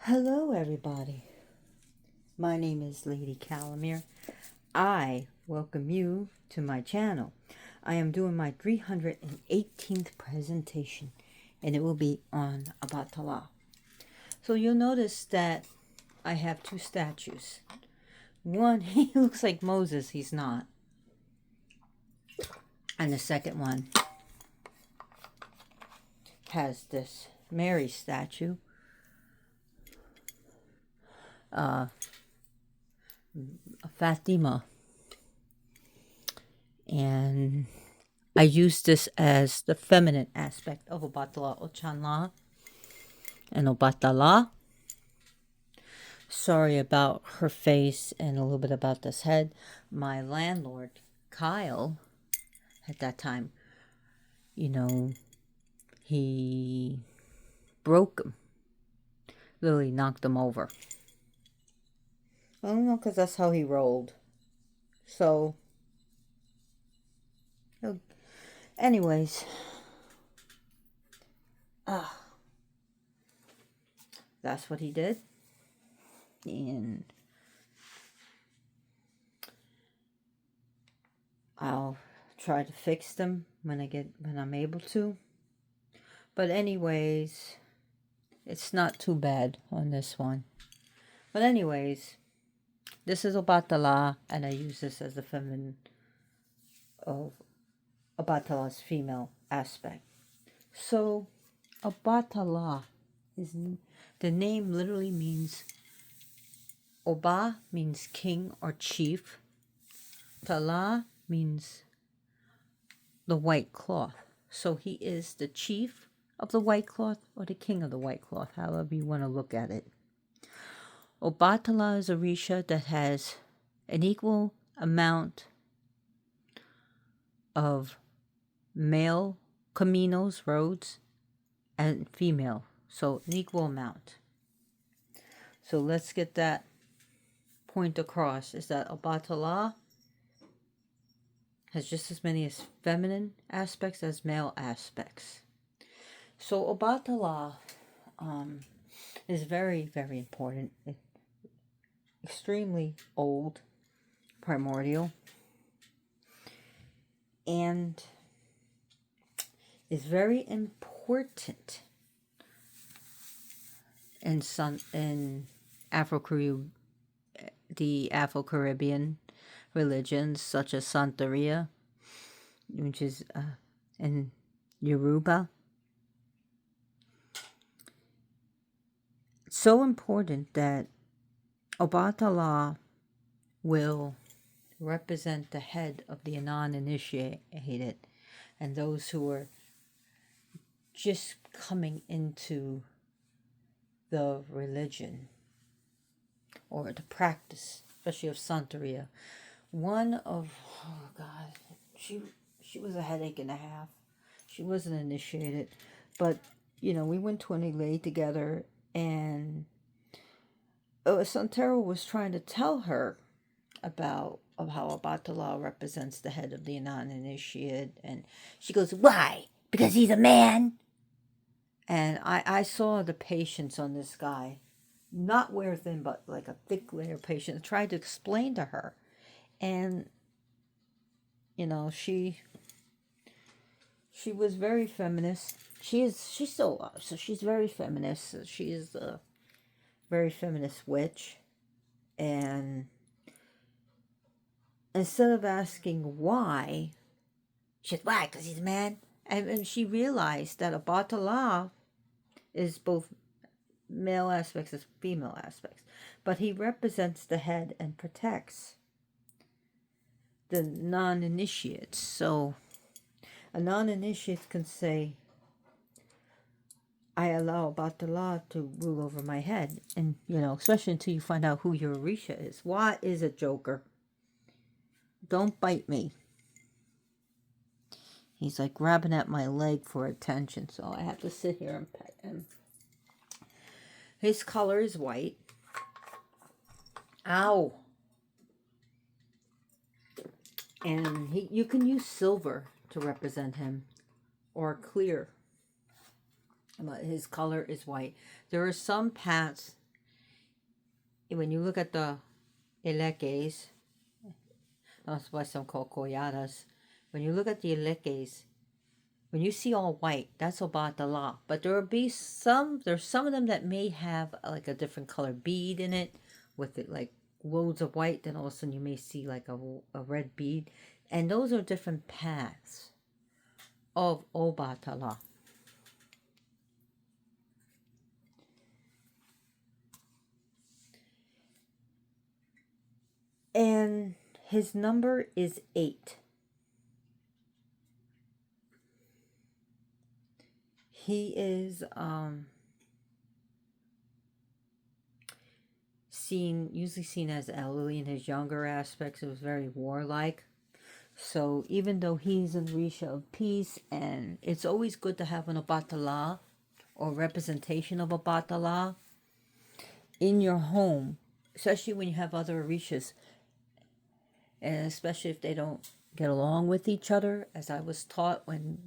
Hello, everybody. My name is Lady Calamere. I welcome you to my channel. I am doing my 318th presentation, and it will be on Obatala. So you'll notice that I have two statues. One, he looks like Moses. He's not. And the second one has this Mary statue. Fatima. And I use this as the feminine aspect of Obatala Ochanla and Obatala. Sorry about her face and a little bit about this head. My landlord, Kyle, at that time, he broke him. Literally knocked him over. I don't know, because that's how he rolled. So, anyways, that's what he did. And I'll try to fix them when I'm able to. But anyways, it's not too bad on this one. But anyways, this is Obatala, and I use this as the feminine of Obatala's female aspect. So, Obatala is the name literally means Oba means king or chief. Tala means the white cloth. So he is the chief of the white cloth or the king of the white cloth, however you want to look at it. Obatala is a Risha that has an equal amount of male caminos, roads, and female. So an equal amount. So let's get that point across, is that Obatala has just as many as feminine aspects as male aspects. So Obatala is very, very important. Extremely old, primordial, and is very important in the Afro-Caribbean religions such as Santeria, which is in Yoruba. It's so important that Obatala will represent the head of the non-initiated and those who are just coming into the religion or the practice, especially of Santeria. Oh God, she was a headache and a half. She wasn't initiated, but we went to an Ilay together, and Santero was trying to tell her about how Obatala represents the head of the non-initiated, and she goes, "Why? Because he's a man." And I saw the patience on this guy, not wear thin, but like a thick layer of patience. I tried to explain to her, and she was very feminist. She still, so she's very feminist. She is a very feminist witch, and instead of asking why, she said, "Why? Because he's a man." And she realized that Obatala is both male aspects as female aspects, but he represents the head and protects the non-initiates. So a non-initiate can say, "I allow Obatala to rule over my head," and especially until you find out who your Orisha is. What is it, Joker? Don't bite me. He's like grabbing at my leg for attention, so I have to sit here and pet him. His color is white. Ow. And you can use silver to represent him, or clear. But his color is white. There are some paths when you look at the elekes, that's why some call koyadas. When you look at the elekes, when you see all white, that's Obatala. But there's some of them that may have like a different color bead in it with it like loads of white. Then all of a sudden you may see like a red bead. And those are different paths of Obatala. And his number is 8. He is usually seen as elderly in his younger aspects. It was very warlike. So even though he's an Risha of peace, and it's always good to have an Obatala or representation of Obatala in your home, especially when you have other Orishas, and especially if they don't get along with each other, as I was taught when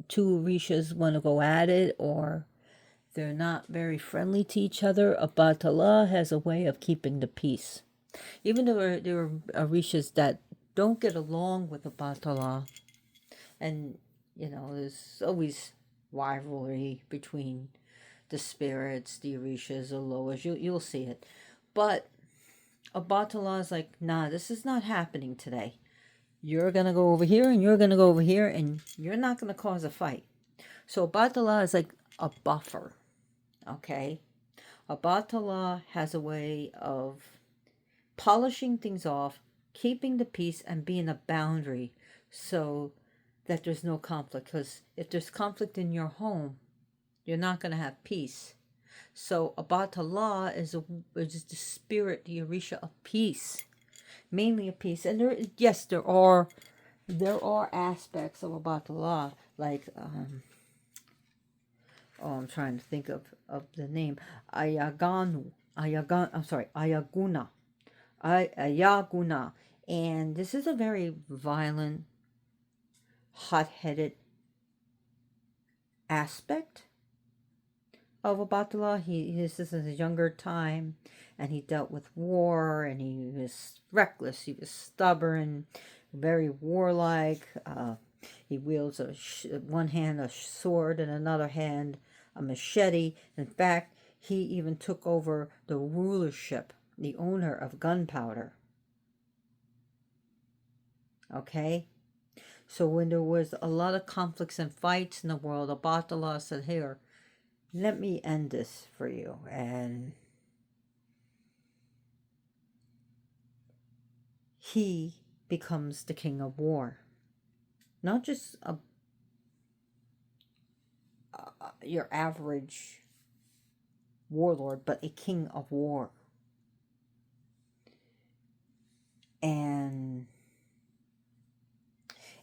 two Orishas want to go at it or they're not very friendly to each other, Obatala has a way of keeping the peace. Even though there are Orishas that don't get along with Obatala, and there's always rivalry between the spirits, the Orishas, the Loas. You'll see it, but Obatala is like, nah, this is not happening today. You're gonna go over here, and you're gonna go over here, and you're not gonna cause a fight. So Obatala is like a buffer. Okay, Obatala has a way of polishing things off, keeping the peace, and being a boundary so that there's no conflict. Because if there's conflict in your home, you're not going to have peace. So Obatala is the spirit, the Orisha of peace, mainly of peace. And there are aspects of Obatala, like I'm trying to think of the name, Ayaguna, Ayaguna. And this is a very violent, hot-headed aspect of Obatala. This is his younger time, and he dealt with war, and he was reckless, he was stubborn, very warlike. He wields one hand a sword and another hand a machete. In fact, he even took over the rulership, the owner of gunpowder. Okay? So when there was a lot of conflicts and fights in the world, Obatala said, here, let me end this for you. And he becomes the king of war. Not just your average warlord, but a king of war. And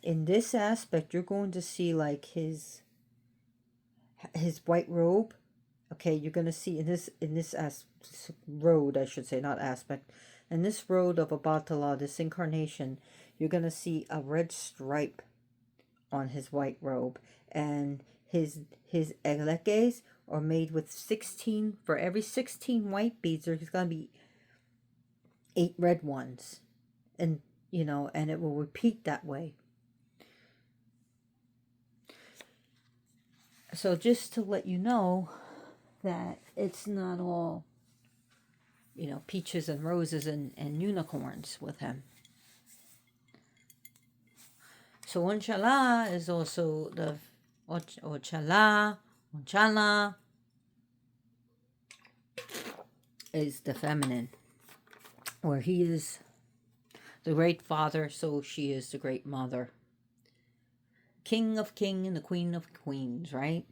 in this aspect, you're going to see like his white robe. Okay, you're going to see in this road, I should say, not aspect. In this road of Obatala, this incarnation, you're going to see a red stripe on his white robe, and his elekes are made with 16. For every 16 white beads, there's going to be 8 red ones, and and it will repeat that way. So just to let you know that it's not all peaches and roses and unicorns with him. So Onchala is also the Onchala is the feminine, where he is the great father, so she is the great mother. King of king and the queen of queens, right?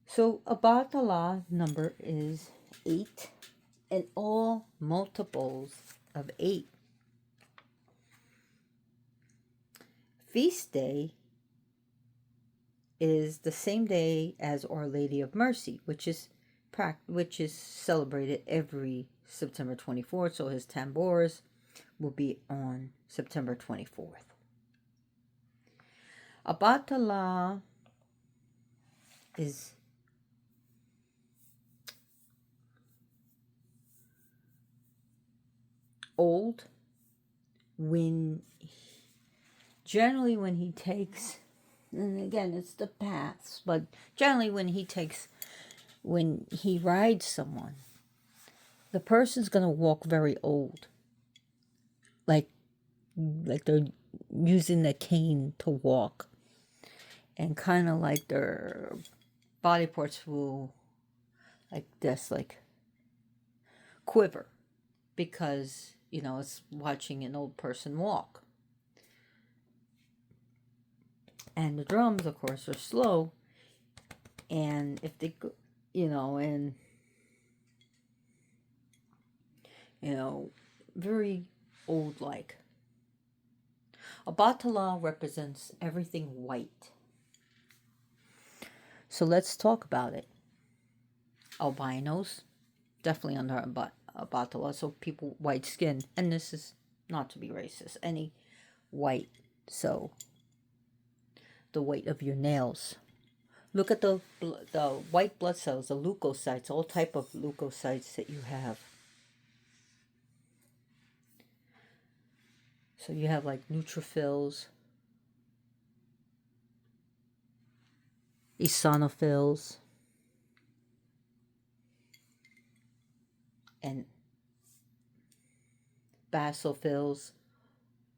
So Obatala number is 8, and all multiples of 8. Feast day is the same day as Our Lady of Mercy, which is celebrated every September 24th. So his tambours will be on September 24th. Obatala is old when, generally when he takes, and again, it's the paths, but generally when he rides someone, the person's going to walk very old. Like they're using the cane to walk. And kind of like their body parts will, like this, like quiver. Because, it's watching an old person walk. And the drums, of course, are slow. And if they go, very old-like. Obatala represents everything white. So let's talk about it. Albinos, definitely under Obatala, so people white skin. And this is not to be racist. Any white, so the weight of your nails. Look at the white blood cells, the leukocytes, all type of leukocytes that you have. So you have like neutrophils, eosinophils, and basophils.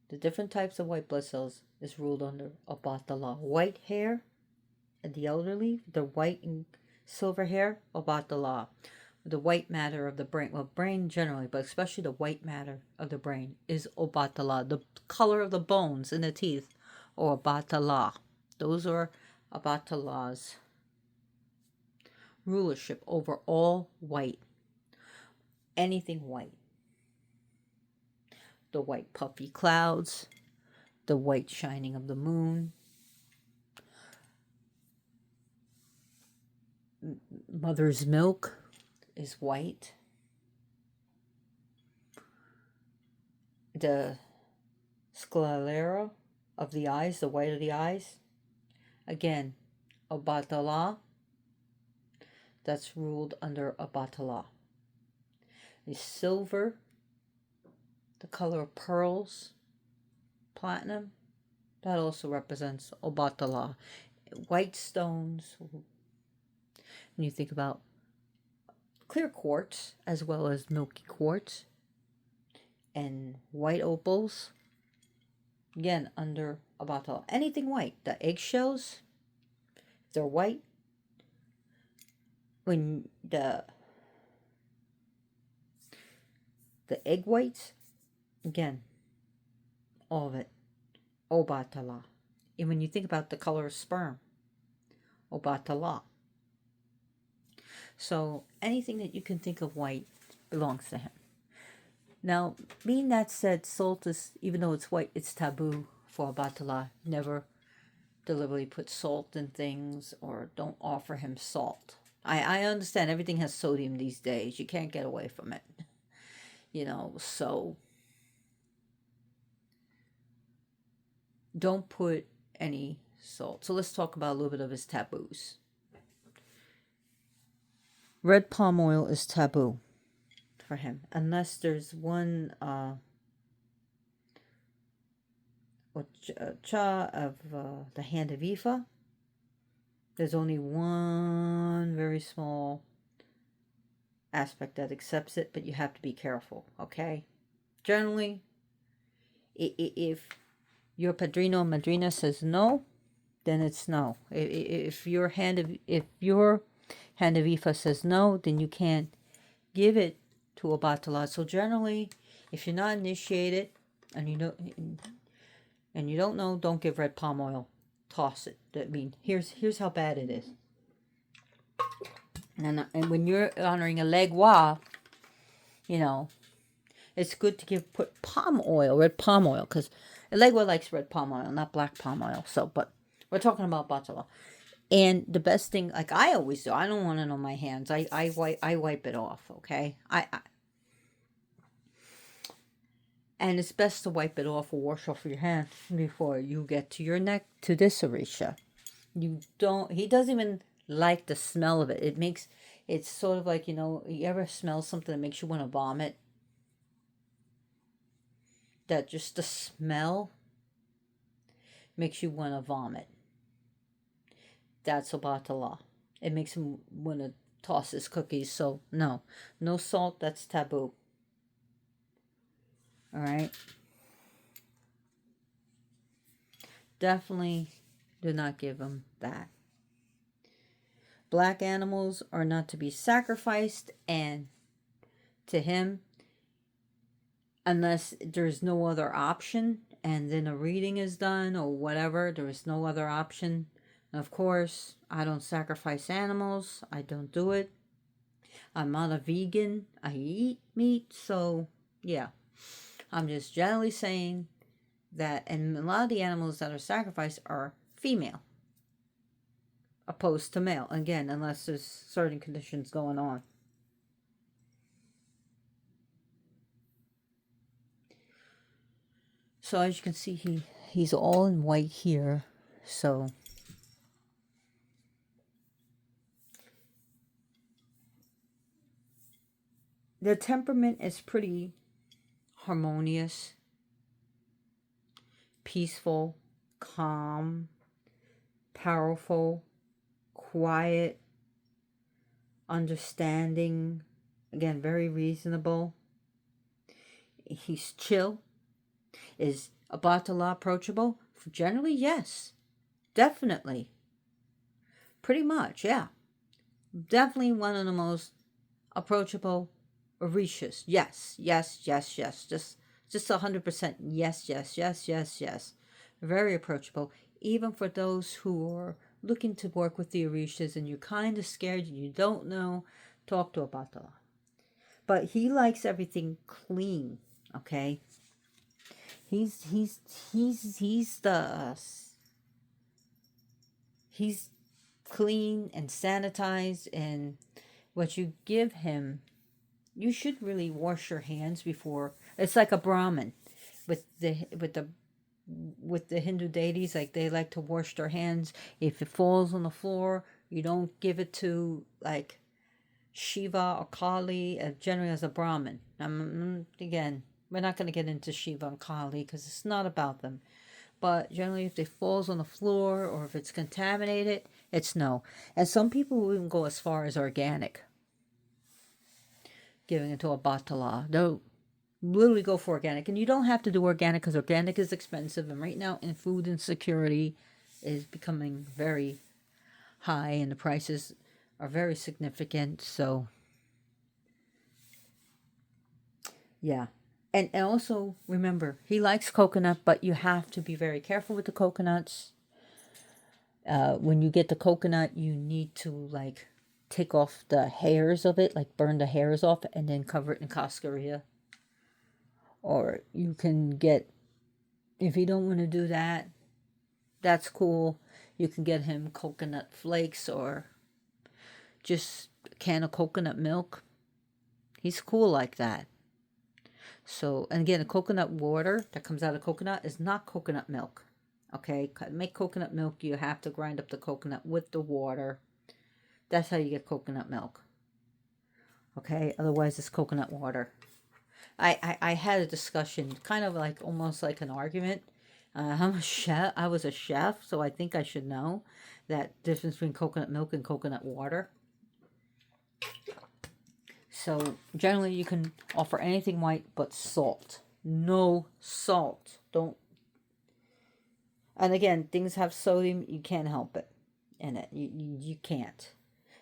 The different types of white blood cells is ruled under Obatala. White hair and the elderly, the white and silver hair, Obatala. The white matter of the brain, well, brain generally, but especially the white matter of the brain is Obatala. The color of the bones in the teeth, or Obatala. Those are Obatala's rulership over all white. Anything white. The white puffy clouds, the white shining of the moon, mother's milk is white. The sclera of the eyes, the white of the eyes, again, Obatala, that's ruled under Obatala. The silver, the color of pearls, platinum, that also represents Obatala. White stones, when you think about clear quartz as well as milky quartz, and white opals, again under Obatala. Anything white, the eggshells, if they're white, when the egg whites, again, all of it, Obatala. And when you think about the color of sperm, Obatala. So anything that you can think of white belongs to him. Now, being that said, salt is, even though it's white, it's taboo for Obatala. Never deliberately put salt in things or don't offer him salt. I understand everything has sodium these days. You can't get away from it. So don't put any salt. So let's talk about a little bit of his taboos. Red palm oil is taboo for him, unless there's one cha of the hand of Ifa. There's only one very small aspect that accepts it, but you have to be careful, okay? Generally, if your padrino or madrina says no, then it's no. If your hand of Ifa says no, then you can't give it to Obatala. So generally, if you're not initiated and you don't know, don't give red palm oil. Toss it. I mean, here's how bad it is. And when you're honoring a legua, it's good to put palm oil, red palm oil, because a legua likes red palm oil, not black palm oil. So, but we're talking about Obatala. And the best thing, like I always do, I don't want it on my hands. I wipe it off, okay? And it's best to wipe it off or wash off your hand before you get to your neck, to this Orisha. He doesn't even like the smell of it. It's sort of like, you ever smell something that makes you want to vomit? that just the smell makes you want to vomit. That's Obatala. It makes him want to toss his cookies. So no, no salt. That's taboo. All right. Definitely do not give him that. Black animals are not to be sacrificed, and to him, unless there's no other option, and then a reading is done or whatever, there is no other option. And of course, I don't sacrifice animals. I don't do it. I'm not a vegan. I eat meat. So, yeah. I'm just generally saying that, and a lot of the animals that are sacrificed are female, opposed to male. Again, unless there's certain conditions going on. So as you can see, he's all in white here. So the temperament is pretty harmonious, peaceful, calm, powerful, quiet, understanding. Again, very reasonable. He's chill. Is Obatala approachable? Generally, yes. Definitely. Pretty much, yeah. Definitely one of the most approachable Orishas. Yes, yes, yes, yes. Just 100% yes, yes, yes, yes, yes. Very approachable. Even for those who are looking to work with the Orishas and you're kind of scared and you don't know, talk to Obatala. But he likes everything clean, okay? He's clean and sanitized, and what you give him, you should really wash your hands before. It's like a Brahmin with the Hindu deities, like they like to wash their hands. If it falls on the floor, you don't give it to like Shiva or Kali, generally as a Brahmin. Again, we're not going to get into Shiva and Kali because it's not about them. But generally, if it falls on the floor or if it's contaminated, it's no. And some people will even go as far as organic, giving it to Obatala. They'll literally go for organic. And you don't have to do organic because organic is expensive. And right now, in food insecurity is becoming very high and the prices are very significant. So, yeah. And also, remember, he likes coconut, but you have to be very careful with the coconuts. When you get the coconut, you need to, like, take off the hairs of it, like burn the hairs off, and then cover it in cascarilla. Or you can get, if you don't want to do that, that's cool. You can get him coconut flakes or just a can of coconut milk. He's cool like that. So, and again, the coconut water that comes out of coconut is not coconut milk. Okay, make coconut milk, you have to grind up the coconut with the water. That's how you get coconut milk. Okay, otherwise it's coconut water. I had a discussion, kind of like almost like an argument. I'm a chef. I was a chef, so I think I should know that difference between coconut milk and coconut water. So generally you can offer anything white but salt. No salt. Don't. And again, things have sodium. You can't help it in it. You can't.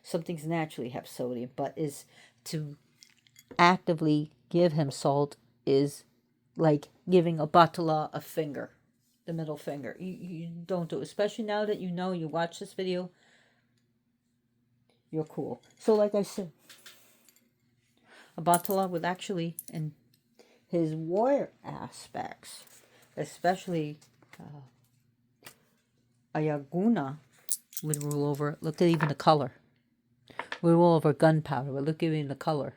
Some things naturally have sodium, but is to actively give him salt is like giving Obatala a finger, the middle finger. You don't do it, especially now that you know you watch this video. You're cool. So like I said, Obatala would actually, in his warrior aspects, especially Ayaguna, would rule over. Look at even the color. Would rule over gunpowder. But look at even the color.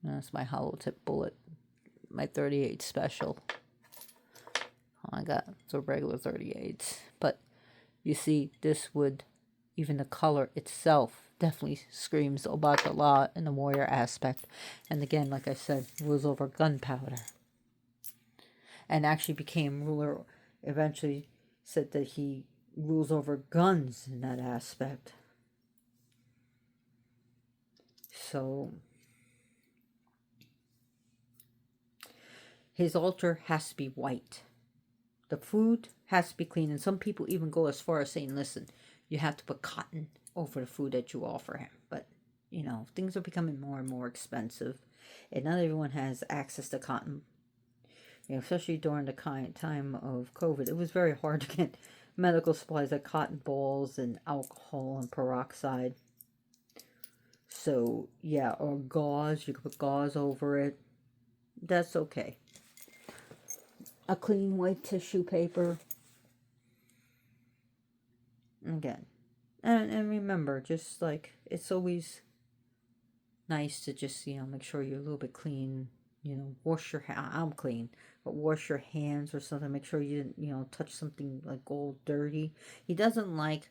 That's my hollow tip bullet. My 38 special. I got the regular 38s. But you see, this would, even the color itself, definitely screams Obatala in the warrior aspect. And again, like I said, rules over gunpowder. and actually became ruler. Eventually said that he rules over guns in that aspect. So his altar has to be white. The food has to be clean. And some people even go as far as saying, listen, you have to put cotton over the food that you offer him. But, things are becoming more and more expensive. And not everyone has access to cotton. Especially during the time of COVID. It was very hard to get medical supplies like cotton balls and alcohol and peroxide. So, yeah, or gauze. You can put gauze over it. That's okay. A clean white tissue paper. Again. And remember, just like, it's always nice to just, make sure you're a little bit clean. Wash your hands. I'm clean, but wash your hands or something. Make sure you didn't, touch something like all dirty. He doesn't like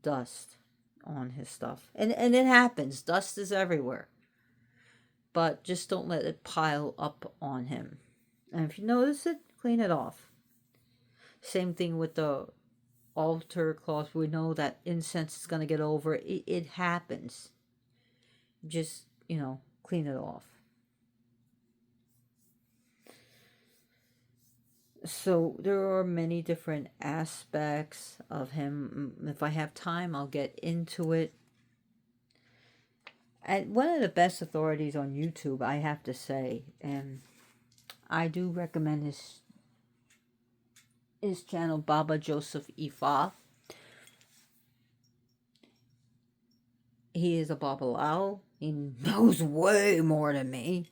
dust on his stuff. And it happens. Dust is everywhere. But just don't let it pile up on him. And if you notice it, clean it off. Same thing with the altar cloth. We know that incense is going to get over. It happens. Just, clean it off. So there are many different aspects of him. If I have time, I'll get into it. And one of the best authorities on YouTube, I have to say, and I do recommend his channel, Baba Joseph Ifa. He is a Babalao. He knows way more than me.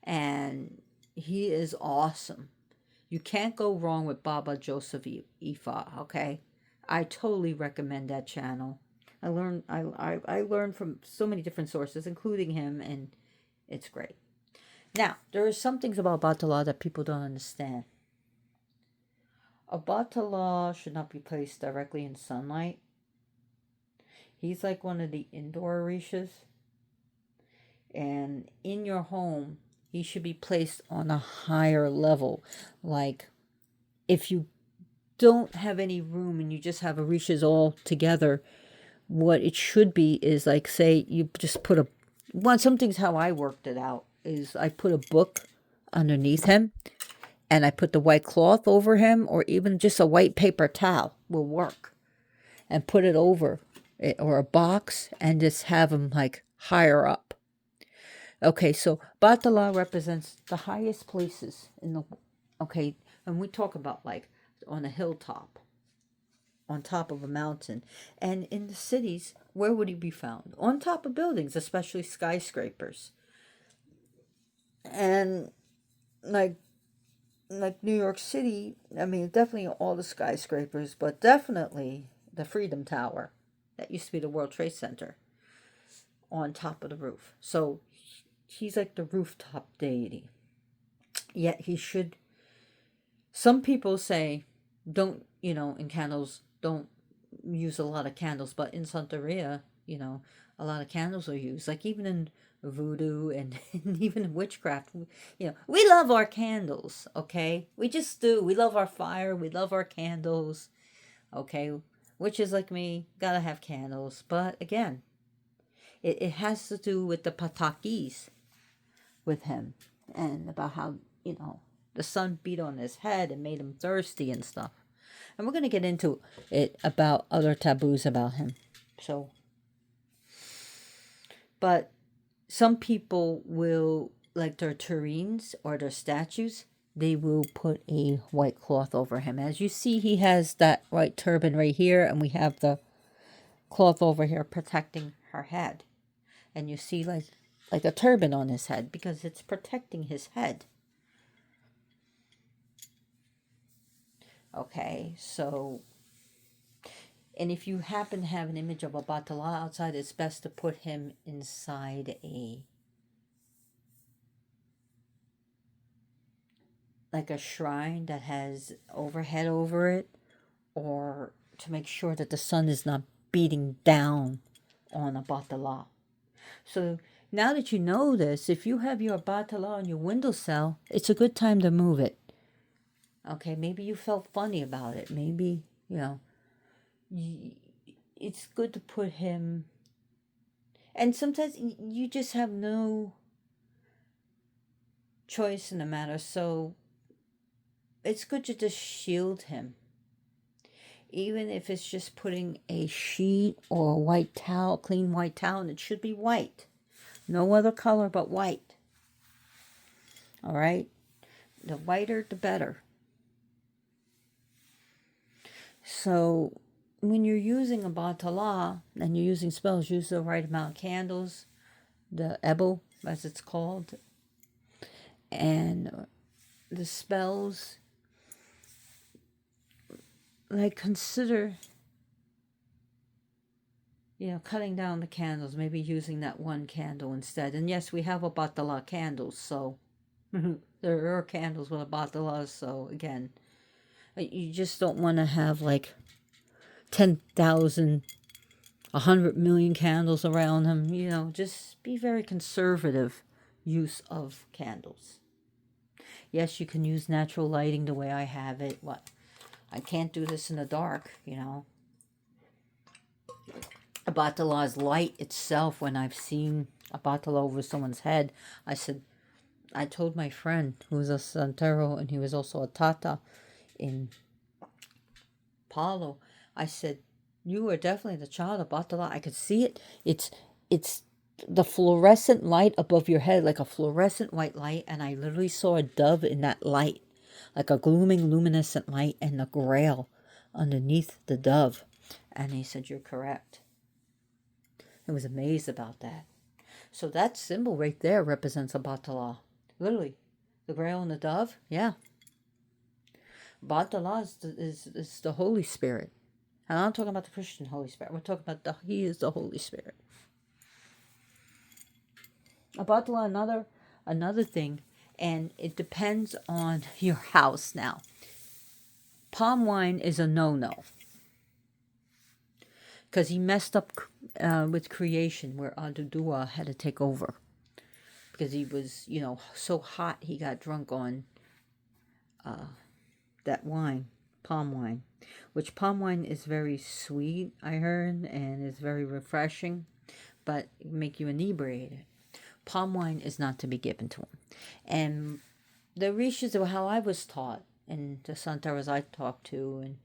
And he is awesome. You can't go wrong with Baba Joseph Ifa, okay? I totally recommend that channel. I learned from so many different sources, including him, and it's great. Now, there are some things about Obatala that people don't understand. Obatala should not be placed directly in sunlight. He's like one of the indoor orishas. And in your home, he should be placed on a higher level. Like, if you don't have any room and you just have orishas all together, what it should be is like, say, you just put something's how I worked it out, is I put a book underneath him, and I put the white cloth over him, or even just a white paper towel will work, and put it over it, or a box, and just have him like higher up. Okay, so Batala represents the highest places in the, okay, and we talk about like on a hilltop, on top of a mountain. And in the cities, where would he be found? On top of buildings, especially skyscrapers. And like New York City, I mean, definitely all the skyscrapers, but definitely the Freedom Tower. That used to be the World Trade Center, on top of the roof. So he's like the rooftop deity. Yet he should, some people say, don't, in candles, don't use a lot of candles, but in Santeria, a lot of candles are used. Like even in voodoo and even in witchcraft, we love our candles, okay? We just do. We love our fire. We love our candles, okay? Witches like me, gotta have candles. But again, it has to do with the patakis with him, and about how, the sun beat on his head and made him thirsty and stuff. And we're going to get into it about other taboos about him. So, but some people will, like their tureens or their statues, they will put a white cloth over him. As you see, he has that white turban right here, and we have the cloth over here protecting her head. And you see like a turban on his head because it's protecting his head. Okay, so, and if you happen to have an image of a Obatala outside, it's best to put him inside like a shrine that has overhead over it, or to make sure that the sun is not beating down on a Obatala. So now that you know this, if you have your Obatala on your windowsill, it's a good time to move it. Okay, maybe you felt funny about it. Maybe, y- it's good to put him. And sometimes you just have no choice in the matter. So it's good to just shield him. Even if it's just putting a sheet or a white towel, clean white towel, and it should be white. No other color but white. All right? The whiter, the better. So when you're using Obatala and you're using spells, use the right amount of candles, the Ebo, as it's called, and the spells, like consider, cutting down the candles, maybe using that one candle instead. And yes, we have Obatala candles, so there are candles with Obatalas, so again, you just don't want to have like 10,000, 100 million candles around them. Just be very conservative use of candles. Yes, you can use natural lighting the way I have it. What? I can't do this in the dark. Obatala's light itself, when I've seen Obatala over someone's head, I told my friend who was a Santero and he was also a Tata in Palo, I said, you are definitely the child of Obatala. I could see it. It's the fluorescent light above your head, like a fluorescent white light, and I literally saw a dove in that light, like a glooming, luminescent light, and the grail underneath the dove. And he said, you're correct. I was amazed about that. So that symbol right there represents Obatala. Literally. The grail and the dove, yeah. Obatala is the Holy Spirit. And I'm not talking about the Christian Holy Spirit. We're talking about He is the Holy Spirit. Obatala, another thing, and it depends on your house now. Palm wine is a no-no. Because he messed up with creation where Adudua had to take over. Because he was, so hot he got drunk on that wine, palm wine. Which palm wine is very sweet, I heard, and is very refreshing, but it make you inebriated. Palm wine is not to be given to him. And the rishis of how I was taught, and the Santeras I talked to, and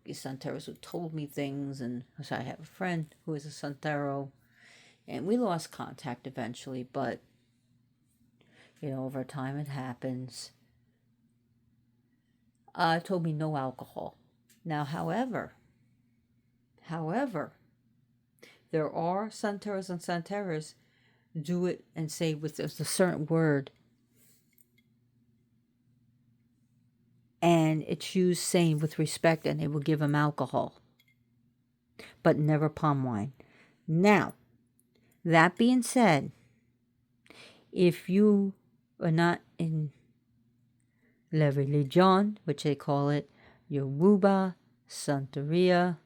Santeros who told me things, and so I have a friend who is a Santero, and we lost contact eventually, but over time it happens. Told me no alcohol. Now, however, there are Santeros and Santeras do it and say with a certain word, and it's used saying with respect, and they will give them alcohol, but never palm wine. Now, that being said, if you are not in La Religion, which they call it, Yoruba, Santeria,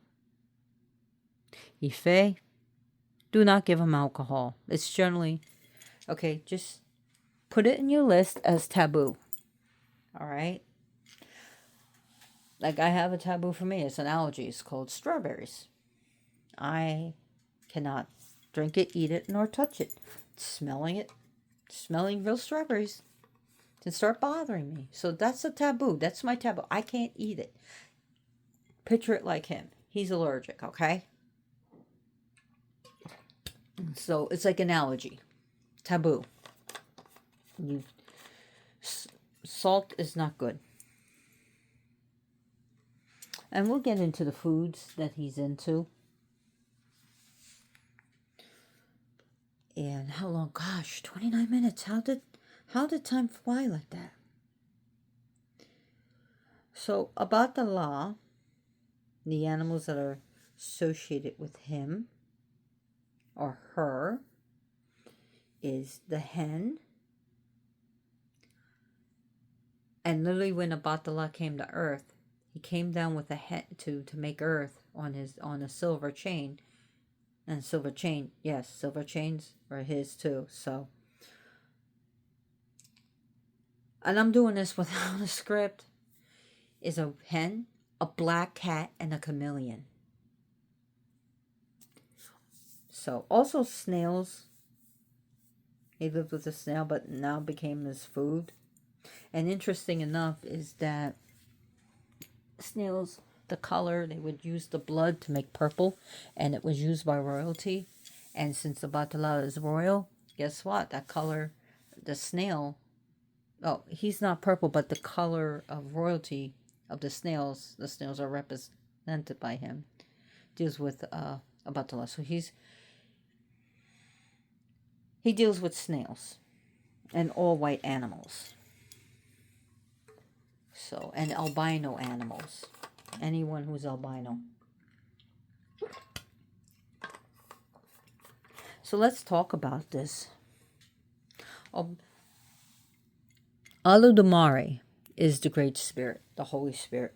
Ife, do not give them alcohol. It's generally, okay, just put it in your list as taboo. All right? Like I have a taboo for me. It's an allergy. It's called strawberries. I cannot drink it, eat it, nor touch it. Smelling real strawberries can start bothering me. So that's a taboo. That's my taboo. I can't eat it. Picture it like him. He's allergic, okay? So it's like an allergy. Taboo. Salt is not good. And we'll get into the foods that he's into. And how long? Gosh, 29 minutes. How did time fly like that? So about the law, the animals that are associated with him or her is the hen. And literally when Obatala came to earth, he came down with a hen to make earth on a silver chain. And silver chain, yes, silver chains are his too. So, and I'm doing this without a script. is a hen, a black cat, and a chameleon. So also snails. He lived with a snail, but now became his food. And interesting enough is that snails, the color, they would use the blood to make purple, and it was used by royalty. And since the Obatala is royal, guess what? That color, the snail, oh, he's not purple, but the color of royalty of the snails are represented by him. Deals with Obatala. So he deals with snails and all white animals. So, and albino animals. Anyone who's albino. So let's talk about this. Aludamare is the Great Spirit, the Holy Spirit,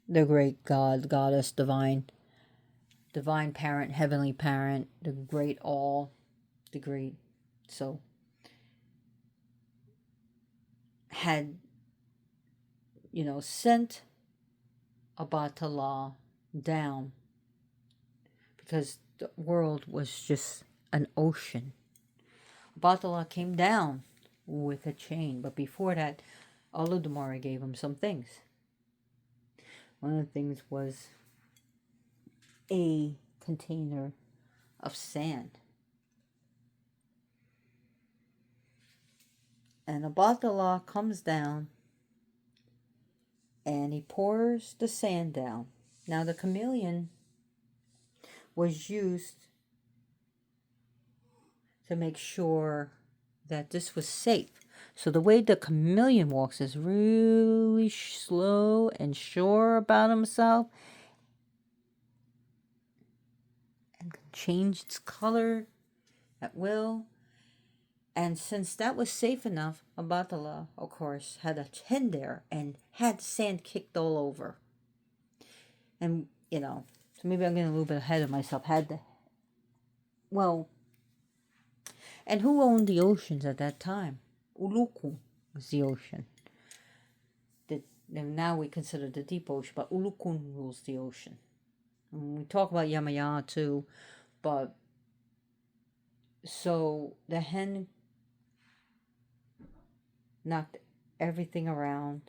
the great God, Goddess, divine parent, heavenly parent, the great all, the great. So, had, sent Obatala down because the world was just an ocean. Obatala came down with a chain, but before that, Olodumare gave him some things. One of the things was a container of sand. And Obatala comes down and he pours the sand down. Now the chameleon was used to make sure that this was safe. So the way the chameleon walks is really slow and sure about himself, and can change its color at will. And since that was safe enough, Obatala, of course, had a hen there and had sand kicked all over. And, so maybe I'm getting a little bit ahead of myself. And who owned the oceans at that time? Uluku was the ocean. Now we consider the deep ocean, but Ulukun rules the ocean. And we talk about Yamaya too, but so the hen knocked everything around,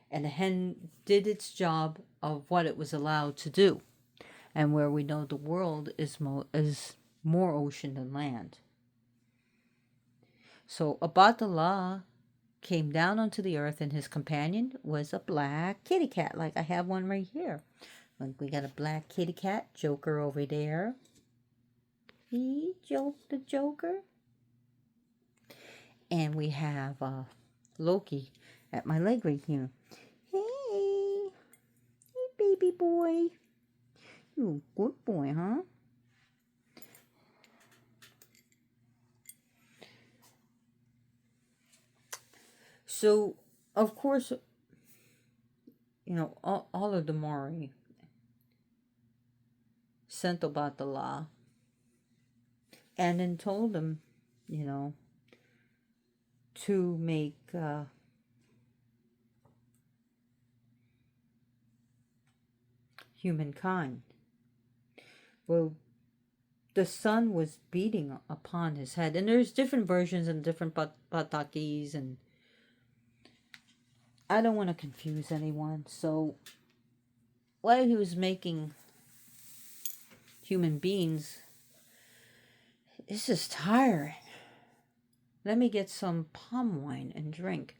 and the hen did its job of what it was allowed to do, and where we know the world is more ocean than land. So Obatala came down onto the earth, and his companion was a black kitty cat, like I have one right here. Like we got a black kitty cat, Joker over there. He joked the Joker. And we have Loki at my leg right here. Hey, baby boy. You good boy, huh? So, of course, all of the Mari sent Obatala and then told them, to make humankind. Well, the sun was beating upon his head, and there's different versions and different patakis, and I don't want to confuse anyone. So while he was making human beings, this is tiring. Let me get some palm wine and drink.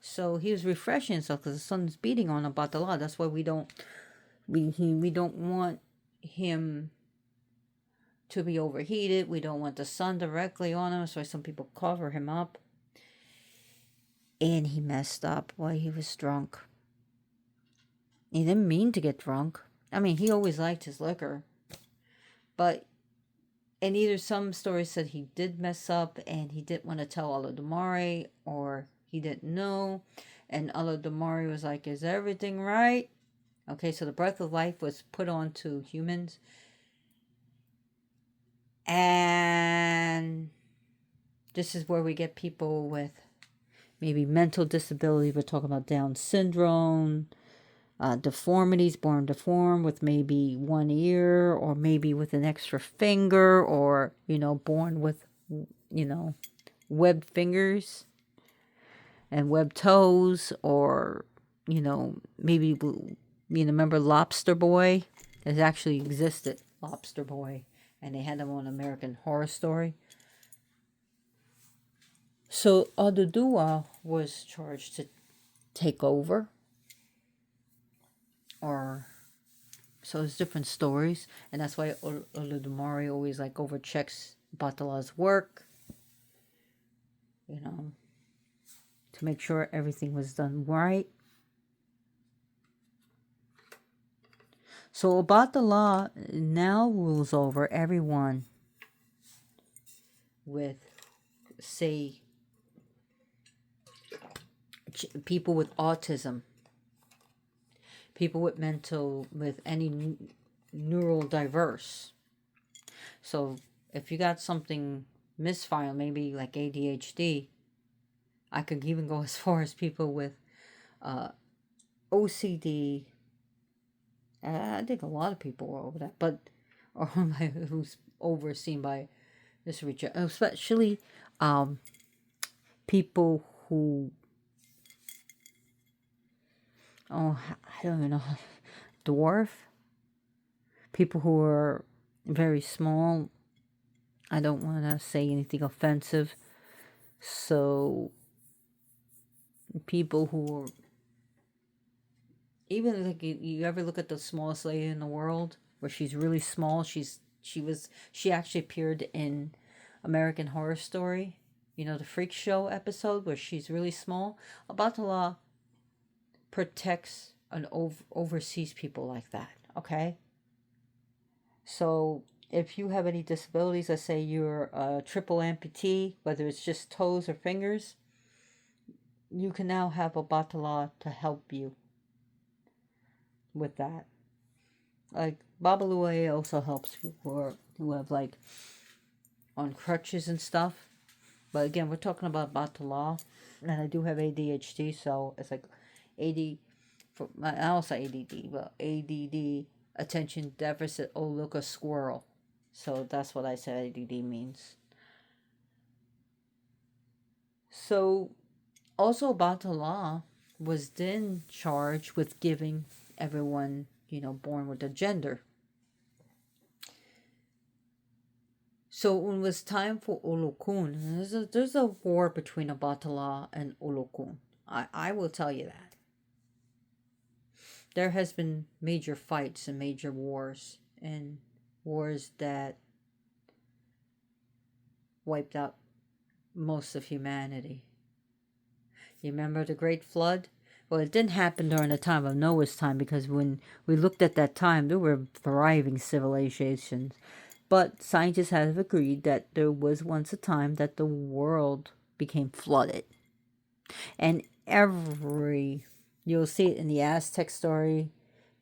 So he was refreshing himself because the sun's beating on Obatala. That's why we don't want him to be overheated. We don't want the sun directly on him. That's why some people cover him up. And he messed up while he was drunk. He didn't mean to get drunk. I mean, he always liked his liquor. And either some stories said he did mess up and he didn't want to tell Olodumare, or he didn't know. And Olodumare was like, is everything right? Okay, so the breath of life was put on to humans. And this is where we get people with maybe mental disability. We're talking about Down syndrome, deformities, born deformed with maybe one ear or maybe with an extra finger, or, born with, webbed fingers and webbed toes, or, maybe, remember Lobster Boy? It actually existed, Lobster Boy, and they had him on American Horror Story. So Oduduwa was charged to take over, or so it's different stories, and that's why Olodumare always overchecks Batala's work, to make sure everything was done right. So Obatala now rules over everyone with, say, people with autism, people with any neural diverse. So if you got something misfired, maybe like ADHD, I could even go as far as people with OCD. I think a lot of people are over that, but or who's overseen by this Richard, especially people who, I don't even know, dwarf, people who are very small. I don't want to say anything offensive. So people who are, even like, you ever look at the smallest lady in the world, where she's really small? She actually appeared in American Horror Story, the freak show episode where she's really small. Obatala protects and oversees people like that, okay? So if you have any disabilities, let's say you're a triple amputee, whether it's just toes or fingers, you can now have Obatala to help you with that. Like, Babalue also helps people who have, on crutches and stuff. But again, we're talking about Obatala, and I do have ADHD, so it's like I also ADD, but ADD, attention deficit, oh look, a squirrel. So that's what I said ADD means. So also Obatala was then charged with giving everyone, born with a gender. So when it was time for Olokun, there's a war between Obatala and Olokun. I will tell you that. There has been major fights and major wars, and wars that wiped out most of humanity. You remember the Great Flood? Well, it didn't happen during the time of Noah's time, because when we looked at that time, there were thriving civilizations. But scientists have agreed that there was once a time that the world became flooded. And you'll see it in the Aztec story,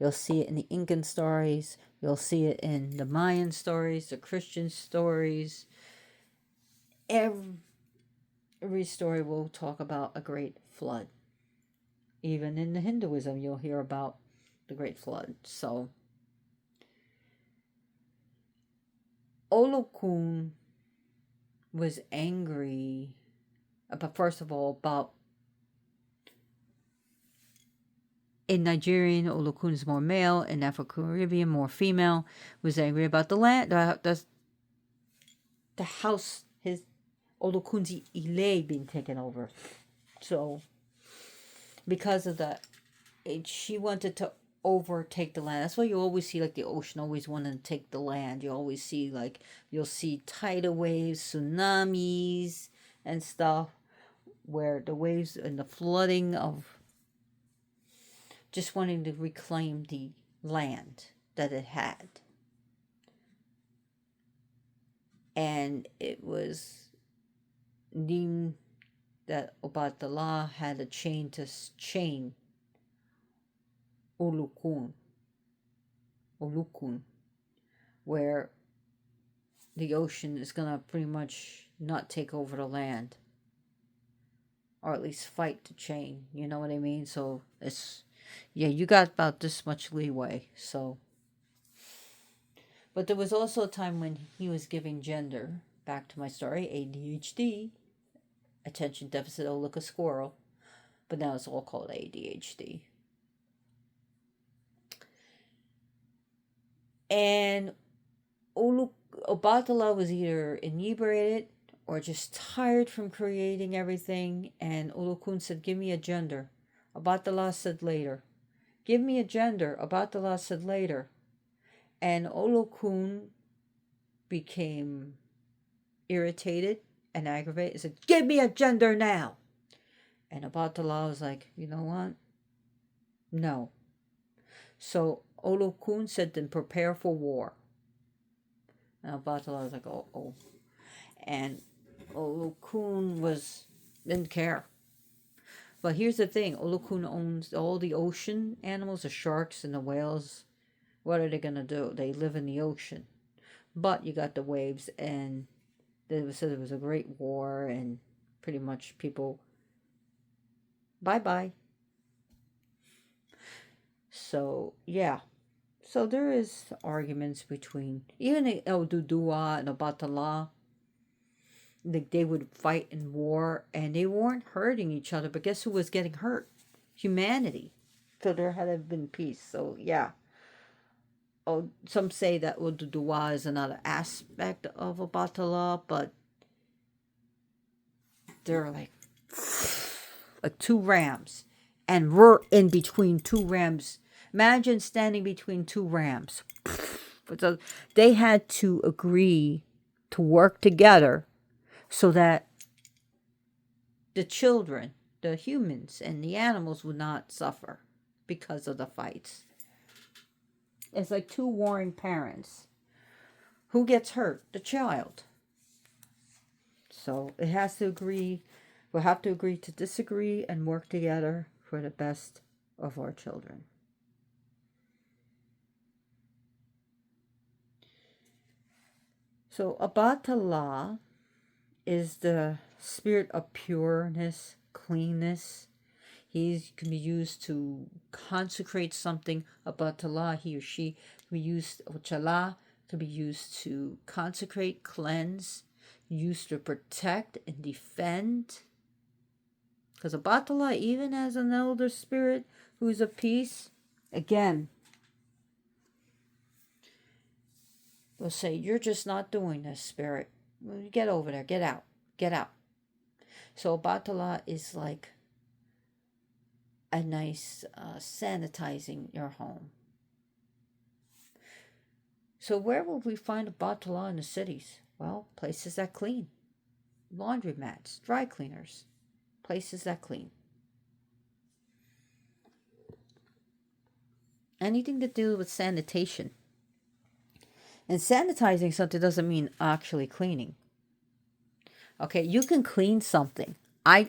you'll see it in the Incan stories, you'll see it in the Mayan stories, the Christian stories. Every story will talk about a great flood. Even in the Hinduism, you'll hear about the Great Flood. So Olokun was angry, but first of all, about, in Nigerian, Olokun is more male, in Afro-Caribbean, more female, was angry about the land, the house, his Olokun's Ile being taken over. So because of that, she wanted to overtake the land. That's why you always see, the ocean always wanting to take the land. You always see, you'll see tidal waves, tsunamis, and stuff, where the waves and the flooding of just wanting to reclaim the land that it had. And it was deemed that Obatala had a chain Olokun, where the ocean is going to pretty much not take over the land, or at least fight the chain, you know what I mean? So it's Yeah, you got about this much leeway. So, but there was also a time when he was giving gender. Back to my story, ADHD, attention deficit. Oh, look, a squirrel. But now it's all called ADHD. And Obatala was either inebriated or just tired from creating everything. And Olokun said, "Give me a gender." Obatala said later. "Give me a gender." Obatala said later. And Olokun became irritated and aggravated and said, "Give me a gender now." And Obatala was like, "You know what? No." So Olokun said, "Then prepare for war." And Obatala was like, "Oh, oh." And Olokun didn't care. But here's the thing: Olokun owns all the ocean animals, the sharks and the whales. What are they gonna do? They live in the ocean. But you got the waves, and they said it was a great war, and pretty much people, bye bye. So yeah. So there is arguments between even El Dudua and Obatala. They would fight in war, and they weren't hurting each other. But guess who was getting hurt? Humanity. So there had been peace. So yeah. Oh, some say that Oduduwa is another aspect of Obatala, but they're like two rams, and we're in between two rams. Imagine standing between two rams. So they had to agree to work together so that the children, the humans, and the animals would not suffer because of the fights. It's like two warring parents. Who gets hurt? The child. So it has to agree. We'll have to agree to disagree and work together for the best of our children. So Obatala is the spirit of pureness, cleanness. He can be used to consecrate something. Obatala, he or she, can be used, Ochala, can be used to consecrate, cleanse, used to protect and defend. Because Obatala, even as an elder spirit who's of peace, again, will say, "You're just not doing this, spirit. Get over there. Get out. Get out." So Obatala is like a nice sanitizing your home. So where will we find Obatala in the cities? Well, places that clean. Laundromats, dry cleaners, places that clean. Anything to do with sanitation. And sanitizing something doesn't mean actually cleaning. Okay, you can clean something. I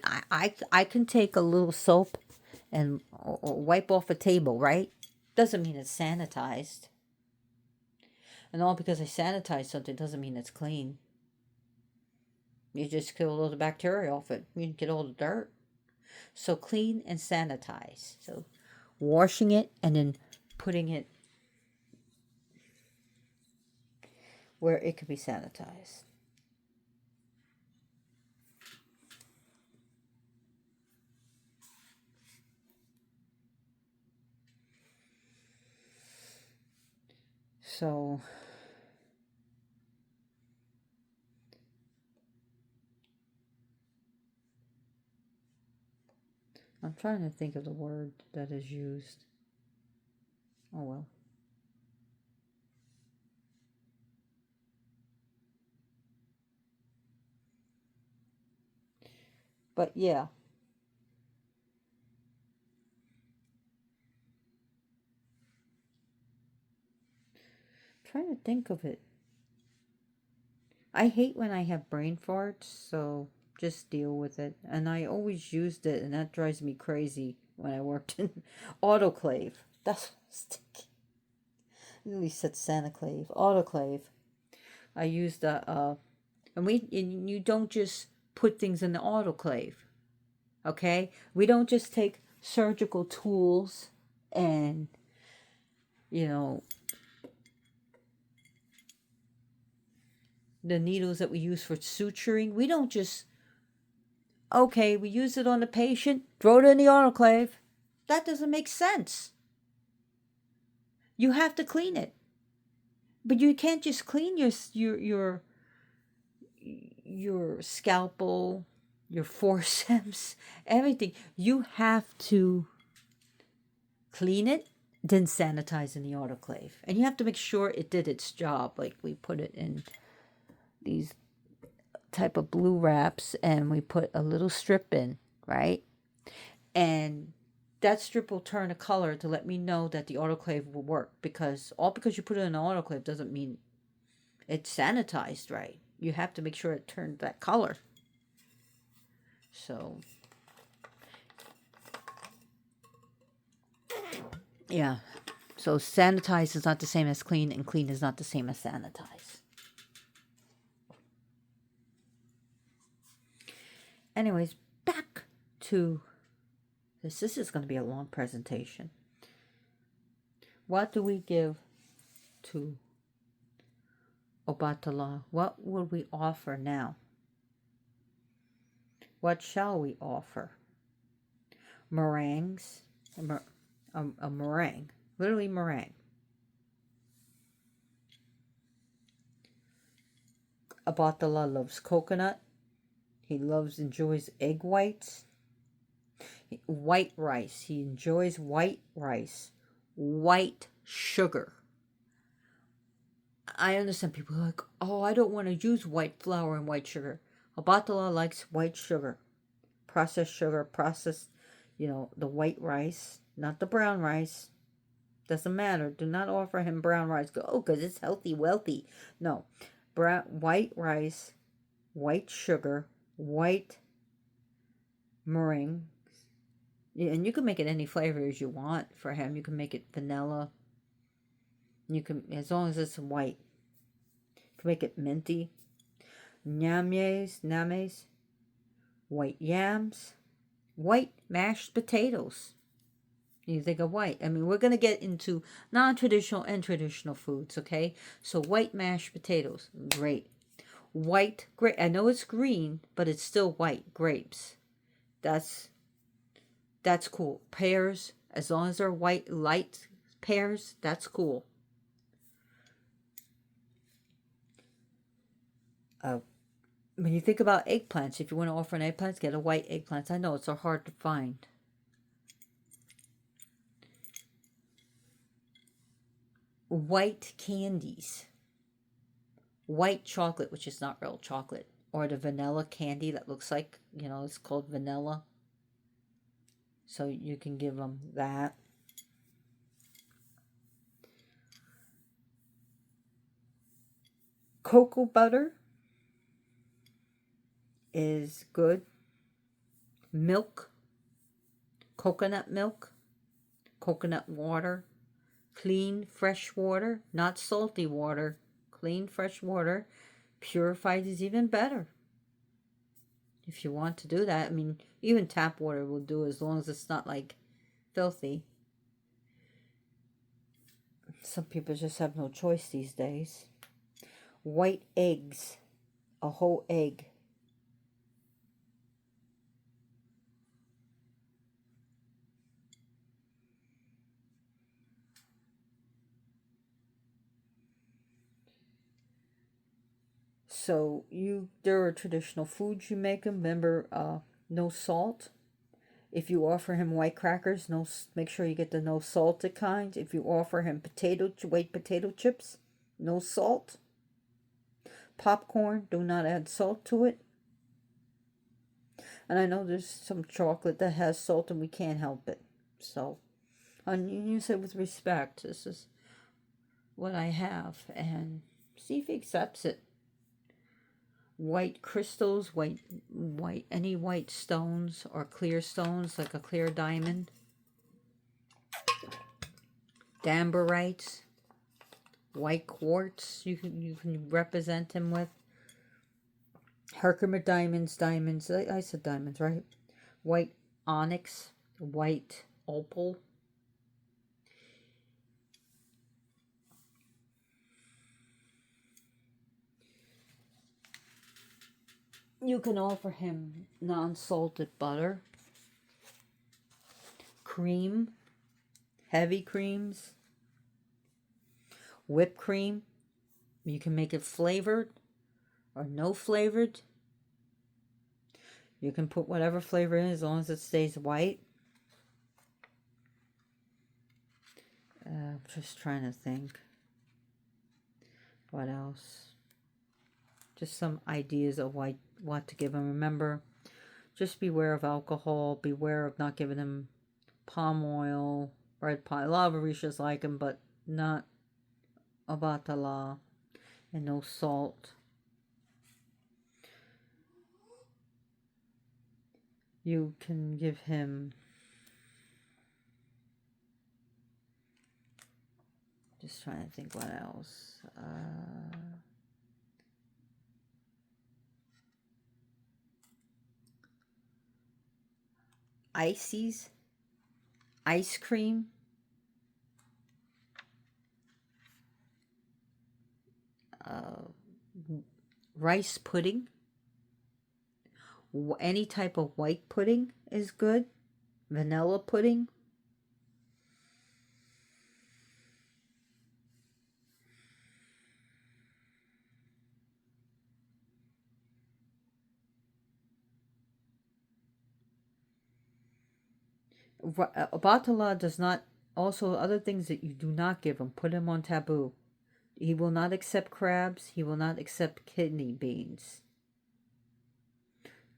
can take a little soap and or wipe off a table, right? Doesn't mean it's sanitized. And all because I sanitize something doesn't mean it's clean. You just kill all the bacteria off it. You get all the dirt. So clean and sanitize. So washing it and then putting it where it could be sanitized. So I'm trying to think of the word that is used. Oh well. But yeah. I'm trying to think of it. I hate when I have brain farts, so just deal with it. And I always used it, and that drives me crazy when I worked in autoclave. That's what I was thinking. I really said Santaclave. Autoclave. I used the and you don't just put things in the autoclave. Okay? We don't just take surgical tools And, you know, the needles that we use for suturing, we don't just, okay, we use it on the patient, throw it in the autoclave. That doesn't make sense. You have to clean it. But you can't just clean your scalpel, your forceps, everything. You have to clean it, then sanitize in the autoclave. And you have to make sure it did its job. Like we put it in these type of blue wraps and we put a little strip in, right? And that strip will turn a color to let me know that the autoclave will work, because you put it in an autoclave doesn't mean it's sanitized right. You have to make sure it turned that color. So, yeah. So sanitize is not the same as clean, and clean is not the same as sanitize. Anyways, back to this. This is going to be a long presentation. What do we give to Obatala? What would we offer now? What shall we offer? Meringues. A meringue. Literally meringue. Obatala loves coconut. He enjoys egg whites. White rice. He enjoys white rice. White sugar. I understand people are like, oh, I don't want to use white flour and white sugar. Obatala likes white sugar. Processed, the white rice, not the brown rice. Doesn't matter. Do not offer him brown rice. Go, oh, because it's healthy, wealthy. No. White rice, white sugar, white meringue. And you can make it any flavors you want for him. You can make it vanilla. You can, as long as it's white. You can make it minty. Names, white yams, white mashed potatoes. You think of white. I mean, we're going to get into non-traditional and traditional foods, okay? So white mashed potatoes, great. White grape. I know it's green, but it's still white grapes. That's cool. Pears, as long as they're white, light pears, that's cool. When you think about eggplants, if you want to offer an eggplant, get a white eggplant. I know it's so hard to find. White candies. White chocolate, which is not real chocolate. Or the vanilla candy that looks like, it's called vanilla. So you can give them that. Cocoa butter is good. Milk. Coconut milk. Coconut water. Clean, fresh water. Not salty water. Clean, fresh water. Purified is even better. If you want to do that. I mean, even tap water will do as long as it's not like filthy. Some people just have no choice these days. White eggs. A whole egg. So there are traditional foods you make them. Remember, no salt. If you offer him white crackers, make sure you get the no salted kind. If you offer him white potato chips, no salt. Popcorn, do not add salt to it. And I know there's some chocolate that has salt and we can't help it. So, you say with respect, this is what I have, and see if he accepts it. White crystals, any white stones or clear stones, like a clear diamond. Damberites, white quartz, you can represent him with. Herkimer diamonds, I said diamonds, right? White onyx, white opal. You can offer him non-salted butter, cream, heavy creams, whipped cream. You can make it flavored or no flavored. You can put whatever flavor in as long as it stays white. I'm just trying to think. What else? Just some ideas of what to give him. Remember, just beware of alcohol. Beware of not giving him palm oil, red pine. A lot of Orishas like him, but not Obatala. And no salt. You can give him... Just trying to think what else. Ices, ice cream, rice pudding. Any type of white pudding is good. Vanilla pudding. Obatala does not, also other things that you do not give him, put him on taboo. He will not accept crabs. He will not accept kidney beans.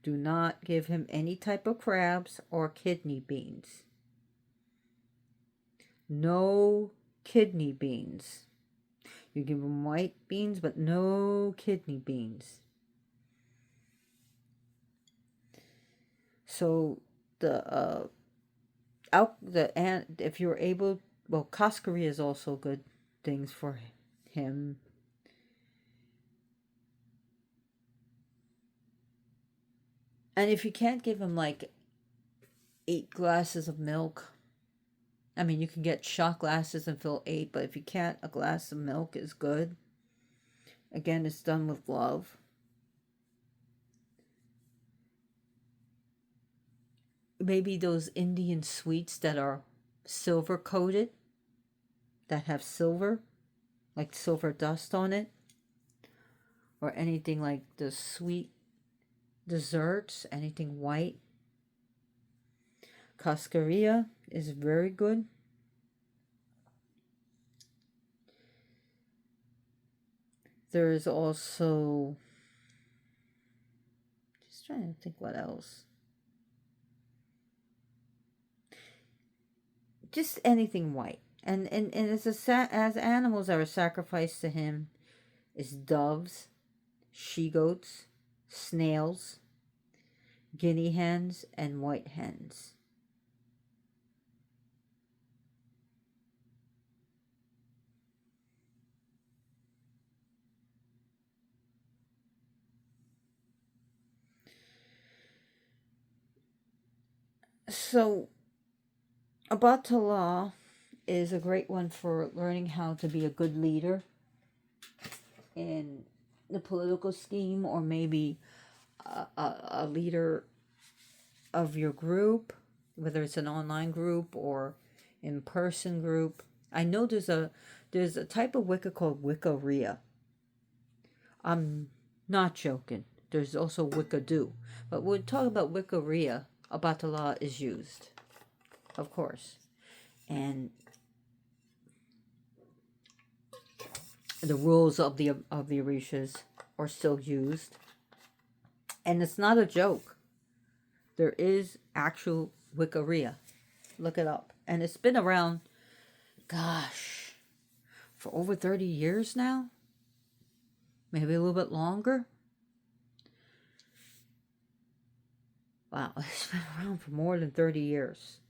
Do not give him any type of crabs or kidney beans. No kidney beans. You give him white beans, but no kidney beans. So if you're able, well, Cascarilla is also good things for him. And if you can't give him like 8 glasses of milk, I mean, you can get shot glasses and fill 8, but if you can't, a glass of milk is good. Again, it's done with love. Maybe those Indian sweets that are silver coated, that have silver, like silver dust on it, or anything like the sweet desserts, anything white. Cascarilla is very good. There is also, just trying to think what else. Just anything white. And as animals that are sacrificed to him is doves, she-goats, snails, guinea hens, and white hens. So, Obatala is a great one for learning how to be a good leader in the political scheme, or maybe a leader of your group, whether it's an online group or in-person group. I know there's a type of Wicca called Wicca-ria. I'm not joking. There's also Wicca-do. But when we talk about Wicca-ria, Obatala is used, of course. And the rules of the Orishas are still used. And it's not a joke. There is actual Wicca-ria. Look it up. And it's been around, gosh, for over 30 years now. Maybe a little bit longer. Wow, it's been around for more than 30 years.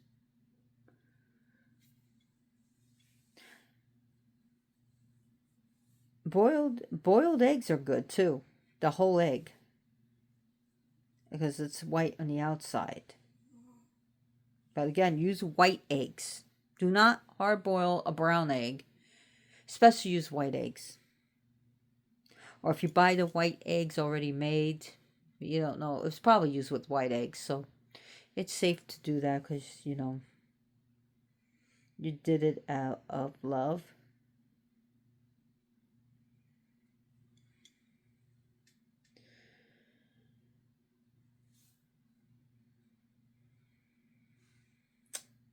Boiled eggs are good too. The whole egg. Because it's white on the outside. But again, use white eggs. Do not hard boil a brown egg. Especially use white eggs. Or if you buy the white eggs already made, You don't know. It was probably used with white eggs, so it's safe to do that because, you know, you did it out of love.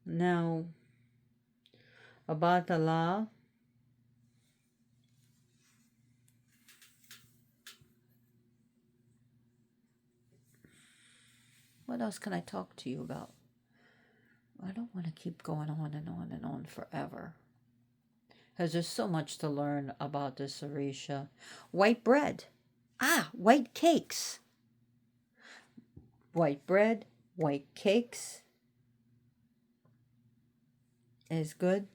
Now, Obatala. What else can I talk to you about? I don't want to keep going on and on and on forever. Because there's so much to learn about this Orisha. White bread. White cakes. White bread, white cakes is good.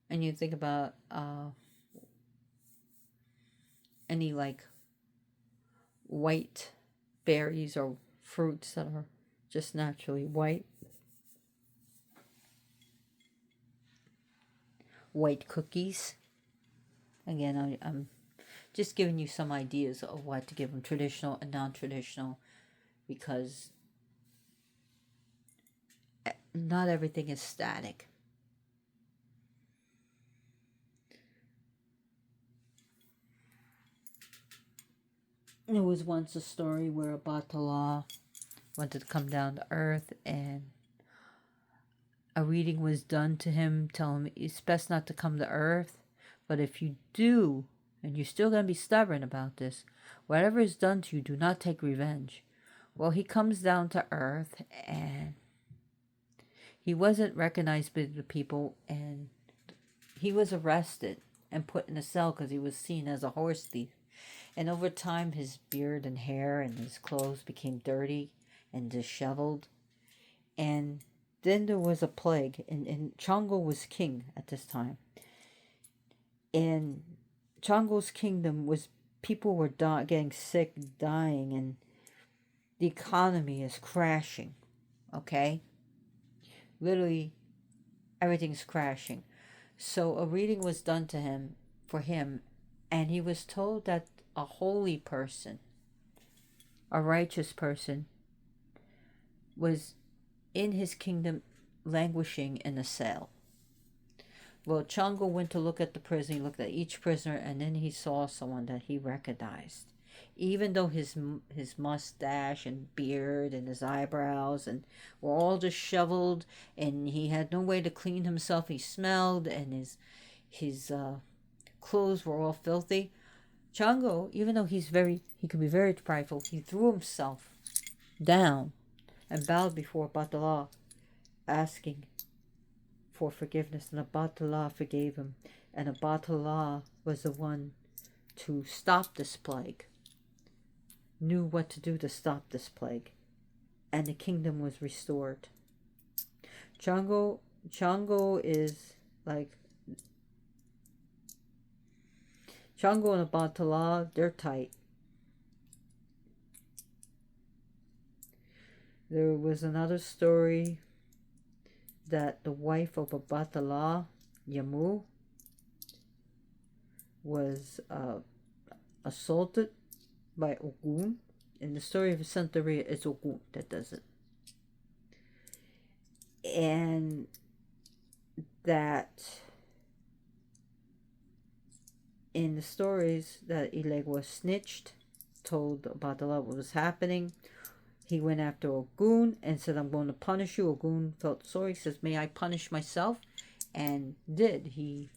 And you think about any like white berries or fruits that are just naturally white. White cookies. Again, I'm just giving you some ideas of what to give them, traditional and non-traditional, because not everything is static. There was once a story where Obatala wanted to come down to earth, and a reading was done to him telling him it's best not to come to earth, but if you do, and you're still going to be stubborn about this, whatever is done to you, do not take revenge. Well, he comes down to earth, and he wasn't recognized by the people, and he was arrested and put in a cell because he was seen as a horse thief. And over time, his beard and hair and his clothes became dirty and disheveled. And then there was a plague, and Chongo was king at this time. And Chongo's kingdom was, people were getting sick, dying, and the economy is crashing. Okay? Literally, everything's crashing. So a reading was done to him, for him, and he was told that a holy person, a righteous person, was in his kingdom languishing in a cell. Well, Chongo went to look at the prison. He looked at each prisoner, and then he saw someone that he recognized. Even though his mustache and beard and his eyebrows and were all disheveled, and he had no way to clean himself, he smelled, and his clothes were all filthy. Chongo, even though he could be very prideful, he threw himself down and bowed before Obatala, asking for forgiveness, and Obatala forgave him, and Obatala was the one to stop this plague, knew what to do to stop this plague, and the kingdom was restored. Chongo is like, Chongo and Obatala, they're tight. There was another story that the wife of Obatala, Yamu, was assaulted by Ogun. In the story of Santeria, it's Ogun that does it. And that in the stories that Ilegwa snitched, told Obatala what was happening. He went after Ogun and said, I'm going to punish you. Ogun felt sorry. He says, may I punish myself? And did. He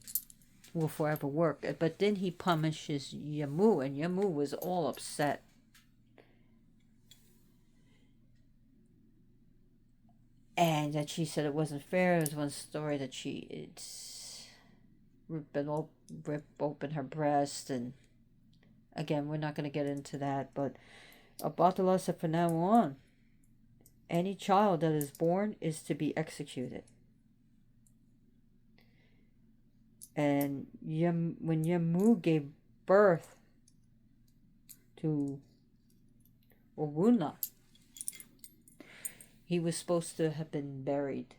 will forever work. But then he punishes Yamu, and Yamu was all upset. And that she said it wasn't fair. There was one story that it's ripped open her breast. And again, we're not going to get into that. But Obatala said, from now on, any child that is born is to be executed. And when Yamu gave birth to Oguna, he was supposed to have been buried.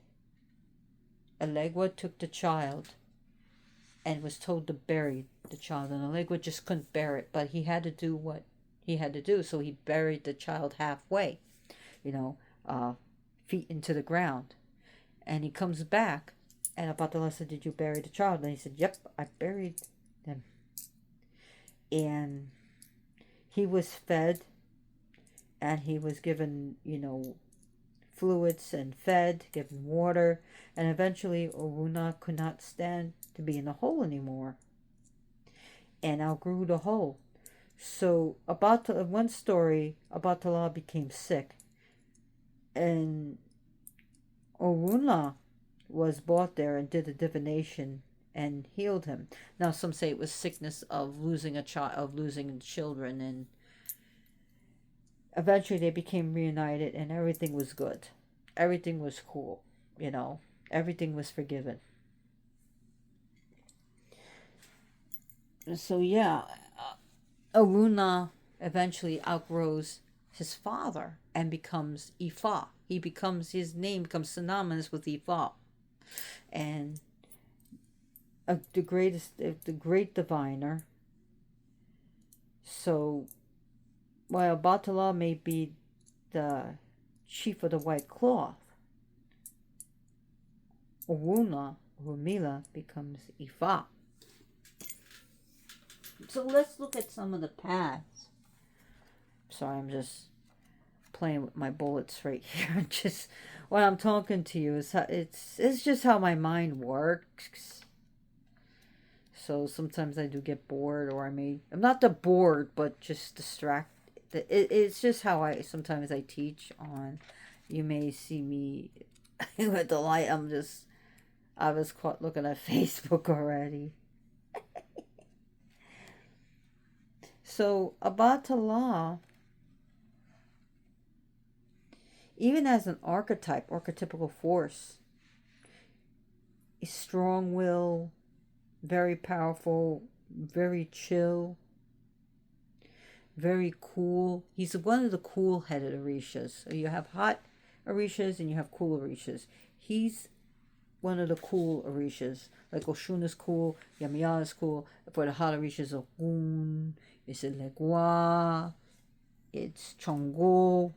Elegwa took the child and was told to bury the child, and Elegwa just couldn't bear it, but he had to do what he had to do. So he buried the child halfway, you know, feet into the ground. And he comes back, and Obatala said, "Did you bury the child?" And he said, "Yep, I buried them." And he was fed, and he was given, fluids and fed, given water, and eventually Oruna could not stand to be in the hole anymore and outgrew the hole. So about one story, Obatala became sick, and Oruna was brought there and did a divination and healed him. Now some say it was sickness of losing a child, of losing children, and eventually they became reunited and everything was good. Everything was cool, everything was forgiven. So yeah, Oruna eventually outgrows his father and becomes Ifa. His name becomes synonymous with Ifa. And the great diviner. So while Obatala may be the chief of the white cloth, Orunmila becomes Ifa. So let's look at some of the paths. Sorry, I'm just playing with my bullets right here. Just while I'm talking to you, it's just how my mind works. So sometimes I do get bored, or I'm not the bored, but just distracted. It's just how sometimes I teach on. You may see me with the light. I was caught looking at Facebook already. So Obatala, even as an archetypical force, is strong will, very powerful, very chill, very cool. He's one of the cool-headed Orishas. So you have hot Orishas and you have cool Orishas. He's one of the cool Orishas. Like Oshun is cool, Yamiya is cool. For the hot Orishas, Ogun, it's Legua, it's Chongo.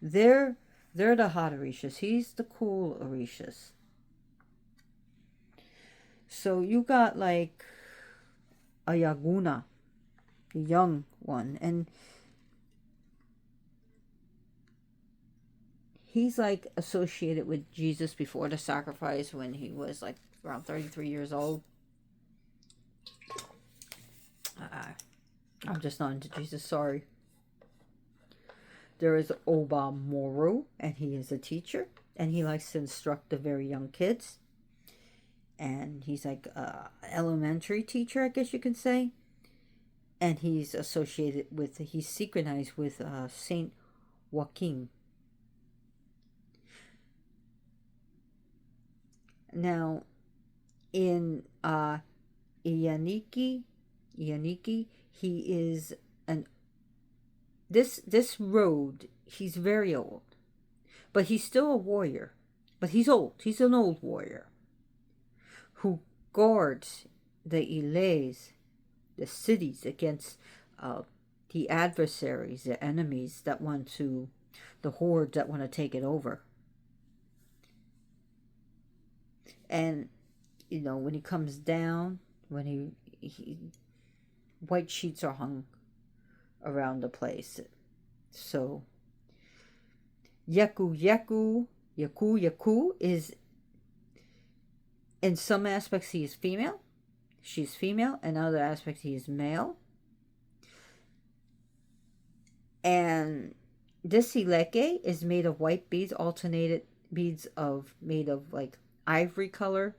They're the hot Orishas. He's the cool Orishas. So you got like a Yaguna, the young one, and he's like associated with Jesus before the sacrifice when he was like around 33 years old. I'm just not into Jesus, sorry. There is Obamoru, and he is a teacher, and he likes to instruct the very young kids. And he's like an elementary teacher, I guess you can say. And he's synchronized with Saint Joaquin. Now, in Iyaniki, he is this road, he's very old. But he's still a warrior. But he's old. He's an old warrior who guards the Ilays, the cities, against the adversaries, the enemies that the hordes that want to take it over. And, when he comes down, when he white sheets are hung around the place. So, Yaku is, in some aspects he is female. She's female. In other aspects he is male. And this Ileke is made of white beads, alternated beads made of like ivory color.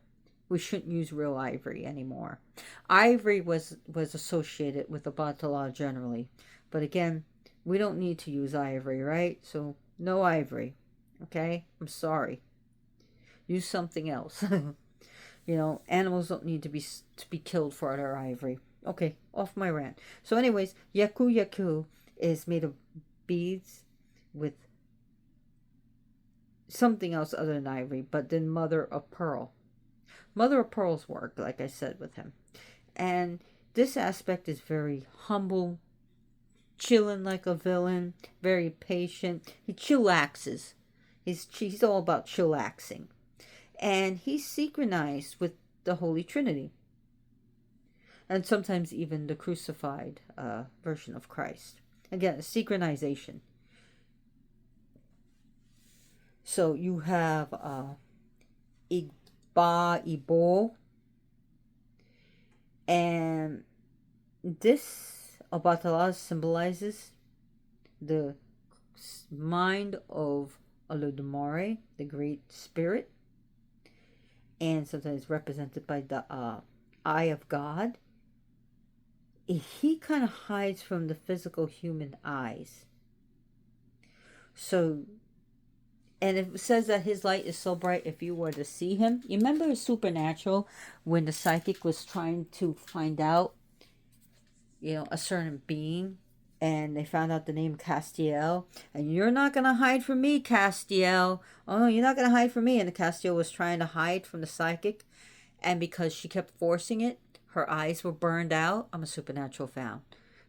We shouldn't use real ivory anymore. Ivory was associated with the Obatala generally. But again, we don't need to use ivory, right? So no ivory. Okay? I'm sorry. Use something else. Animals don't need to be killed for their ivory. Okay, off my rant. So anyways, Yaku is made of beads with something else other than ivory, but then mother of pearl. Mother of pearl's work, like I said, with him. And this aspect is very humble, chilling like a villain, very patient. He chillaxes. He's all about chillaxing. And he's synchronized with the Holy Trinity. And sometimes even the crucified version of Christ. Again, synchronization. So you have Ibo, and this Obatala symbolizes the mind of Olodumare, the Great Spirit, and sometimes represented by the eye of God. He kind of hides from the physical human eyes. So, and it says that his light is so bright if you were to see him. You remember Supernatural when the psychic was trying to find out, a certain being, and they found out the name Castiel, and you're not gonna hide from me, Castiel. Oh no, you're not gonna hide from me. And the Castiel was trying to hide from the psychic, and because she kept forcing it, her eyes were burned out. I'm a Supernatural fan,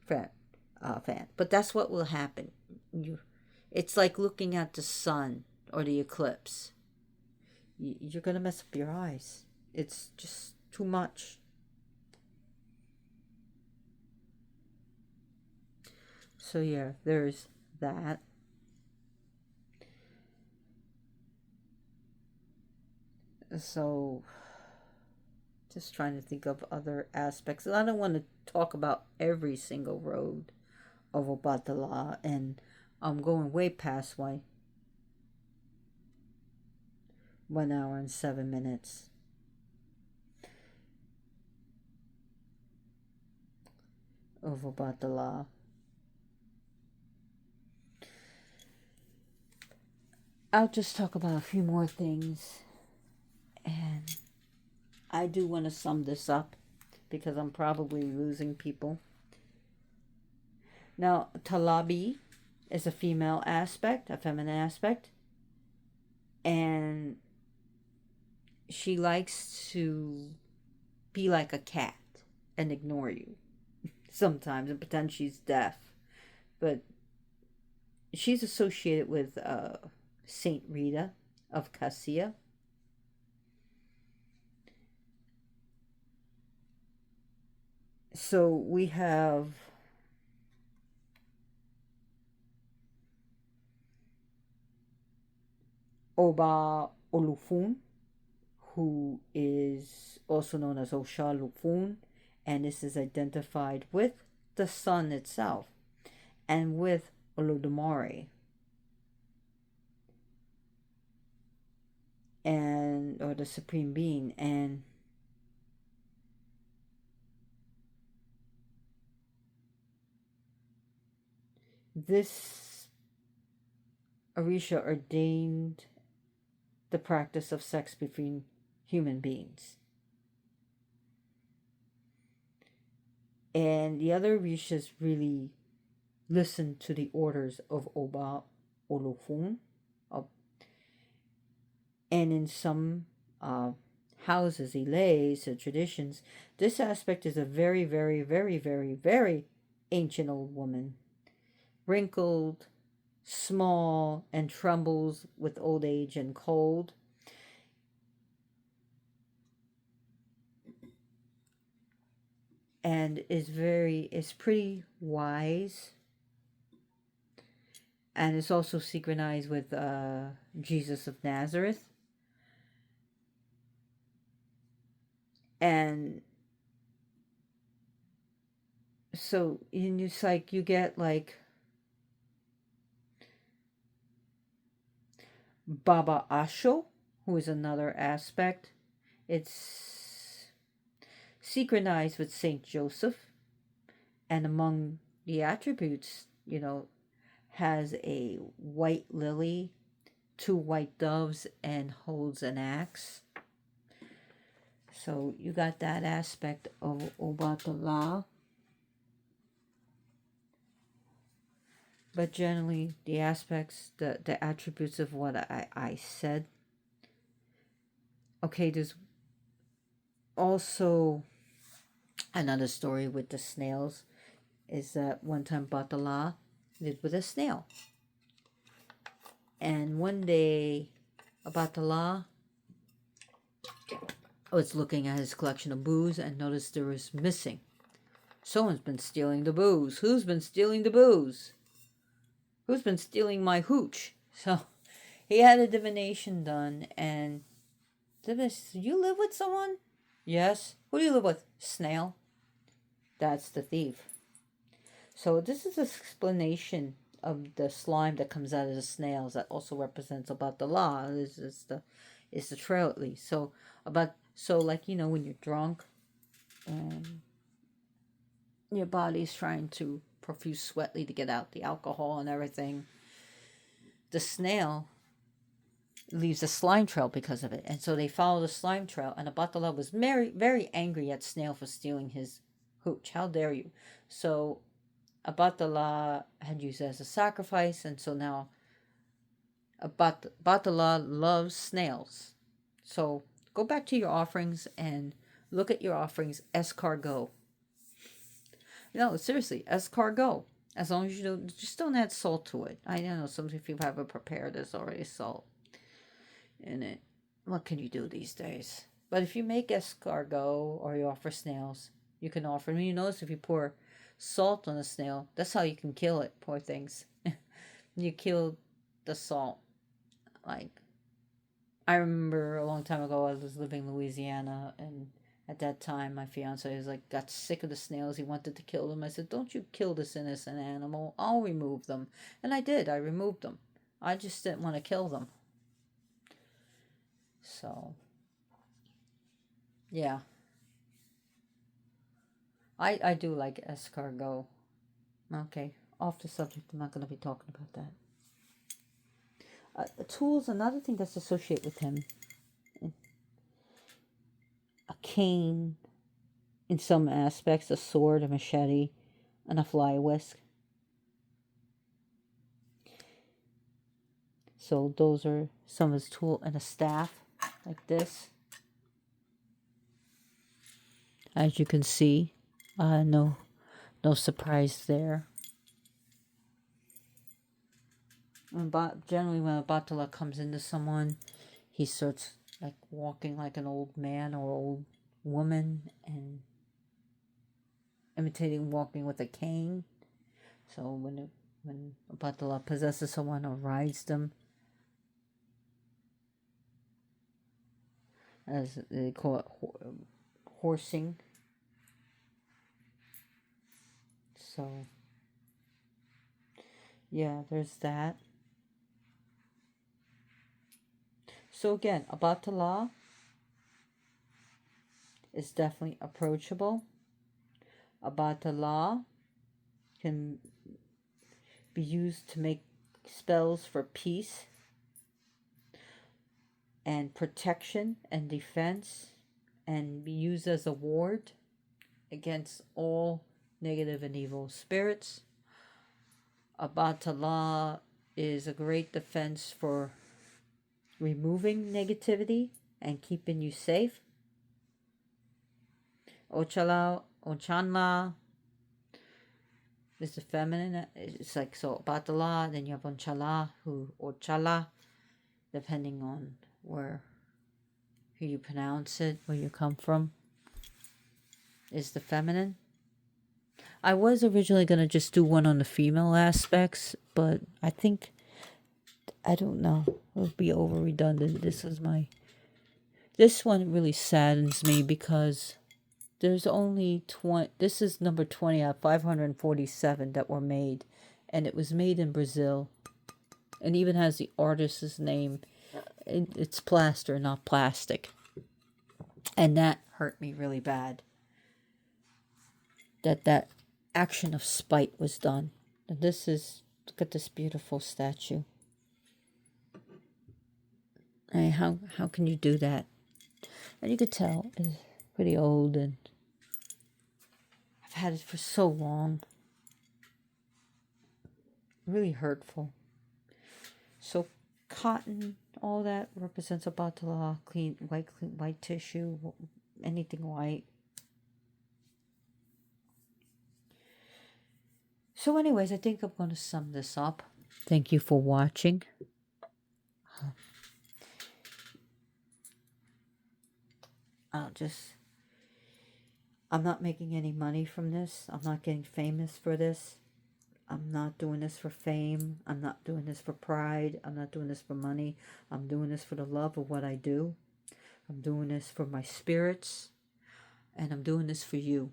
but that's what will happen. It's like looking at the sun or the eclipse. You're gonna mess up your eyes. It's just too much. So yeah, there's that. So just trying to think of other aspects. I don't want to talk about every single road of Obatala, and I'm going way past 1 hour and 7 minutes. Of Obatala. I'll just talk about a few more things, and I do want to sum this up because I'm probably losing people. Now, Talabi is a female aspect, a feminine aspect, and she likes to be like a cat and ignore you sometimes and pretend she's deaf. But she's associated with Saint Rita of Cassia. So we have Oba Olufun, who is also known as Osha Lufun, and this is identified with the sun itself and with Olodumare, and or the supreme being. And this Orisha ordained the practice of sex between human beings. And the other Orishas really listened to the orders of Oba Olufun. And in some houses, ilays, traditions, this aspect is a very, very, very, very, very ancient old woman, wrinkled, small, and trembles with old age and cold. And is pretty wise, and is also synchronized with Jesus of Nazareth. And so it's like you get like Baba Asho, who is another aspect. It's synchronized with Saint Joseph, and among the attributes, has a white lily, 2 white doves, and holds an axe. So you got that aspect of Obatala. But generally, the aspects, the attributes of what I said. Okay, there's also another story with the snails. is that one time Obatala lived with a snail. And one day, Obatala was looking at his collection of booze and noticed there was missing. Someone's been stealing the booze. Who's been stealing the booze? Who's been stealing my hooch? So he had a divination done, and divination, you live with someone? Yes. Who do you live with? Snail. That's the thief. So this is an explanation of the slime that comes out of the snails that also represents Obatala. This is the trail at least. So like, you know, when you're drunk and your body's trying to profuse sweatly to get out the alcohol and everything, the snail leaves a slime trail because of it. And so they follow the slime trail, and Obatala was very, very angry at Snail for stealing his hooch. How dare you? So Obatala had used it as a sacrifice, and so now Obatala loves snails. So go back to your offerings and look at your offerings escargot. No, seriously, escargot. As long as you don't add salt to it. I know some if you have it prepared, there's already salt in it. What can you do these days? But if you make escargot or you offer snails, you can offer them. You notice if you pour salt on a snail, that's how you can kill it, poor things. You kill the salt. Like, I remember a long time ago, I was living in Louisiana, and at that time, my fiance was like, got sick of the snails. He wanted to kill them. I said, don't you kill this innocent animal. I'll remove them. And I did. I removed them. I just didn't want to kill them. So, yeah. I do like escargot. Okay, off the subject. I'm not going to be talking about that. Tools, another thing that's associated with him. A cane, in some aspects, a sword, a machete, and a fly whisk. So those are some of his tools, and a staff like this. As you can see, no surprise there. Generally, when a Obatala comes into someone, he starts like walking like an old man or old woman and imitating walking with a cane. So when Obatala possesses someone or rides them, as they call it, horsing. So yeah, there's that. So again, Obatala is definitely approachable. Obatala can be used to make spells for peace and protection and defense, and be used as a ward against all negative and evil spirits. Obatala is a great defense for removing negativity and keeping you safe. Ochanla is the feminine. It's like, so Obatala, then you have Onchala, Ochala, depending on who you pronounce it, where you come from, is the feminine. I was originally going to just do one on the female aspects, but I think, I don't know, it would be over redundant. This one really saddens me because there's only 20, this is number 20 out of 547 that were made, and it was made in Brazil, and even has the artist's name. It's plaster, not plastic, and that hurt me really bad. That action of spite was done. And look at this beautiful statue. Hey, how can you do that? And you could tell it's pretty old, and I've had it for so long. Really hurtful. So cotton, all that represents Obatala, clean white tissue, anything white. So anyways, I think I'm going to sum this up. Thank you for watching. I'm not making any money from this. I'm not getting famous for this. I'm not doing this for fame. I'm not doing this for pride. I'm not doing this for money. I'm doing this for the love of what I do. I'm doing this for my spirits. And I'm doing this for you.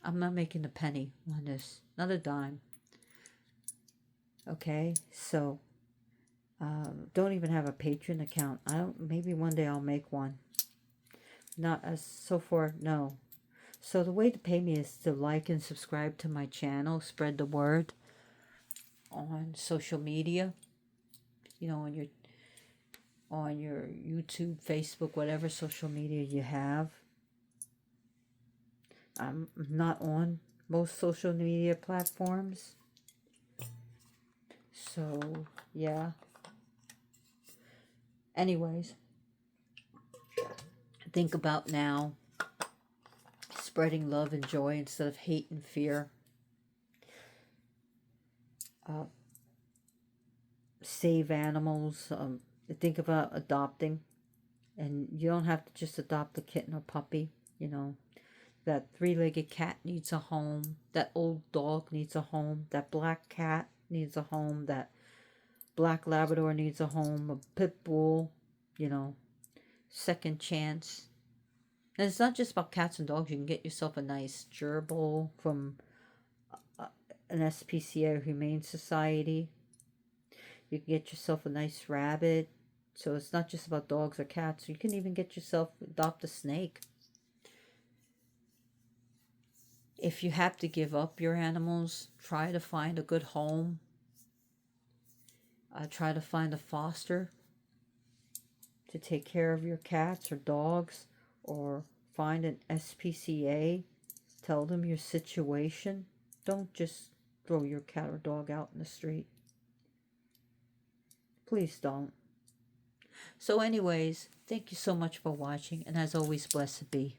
I'm not making a penny on this. Not a dime. Okay? So, don't even have a Patreon account. Maybe one day I'll make one. Not as so far, no. So the way to pay me is to like and subscribe to my channel, spread the word on social media, you know, on your YouTube, Facebook, whatever social media you have. I'm not on most social media platforms. So, yeah. Anyways, think about now spreading love and joy instead of hate and fear. Save animals. Think about adopting. And you don't have to just adopt a kitten or puppy. You know, that three-legged cat needs a home. That old dog needs a home. That black cat needs a home. That black Labrador needs a home. A pit bull, you know, second chance. And it's not just about cats and dogs. You can get yourself a nice gerbil from an SPCA or Humane Society. You can get yourself a nice rabbit. So it's not just about dogs or cats. You can even get yourself, adopt a snake. If you have to give up your animals, try to find a good home. Try to find a foster to take care of your cats or dogs, or find an SPCA. Tell them your situation. Don't just throw your cat or dog out in the street. Please don't. So anyways, thank you so much for watching, and as always, blessed be.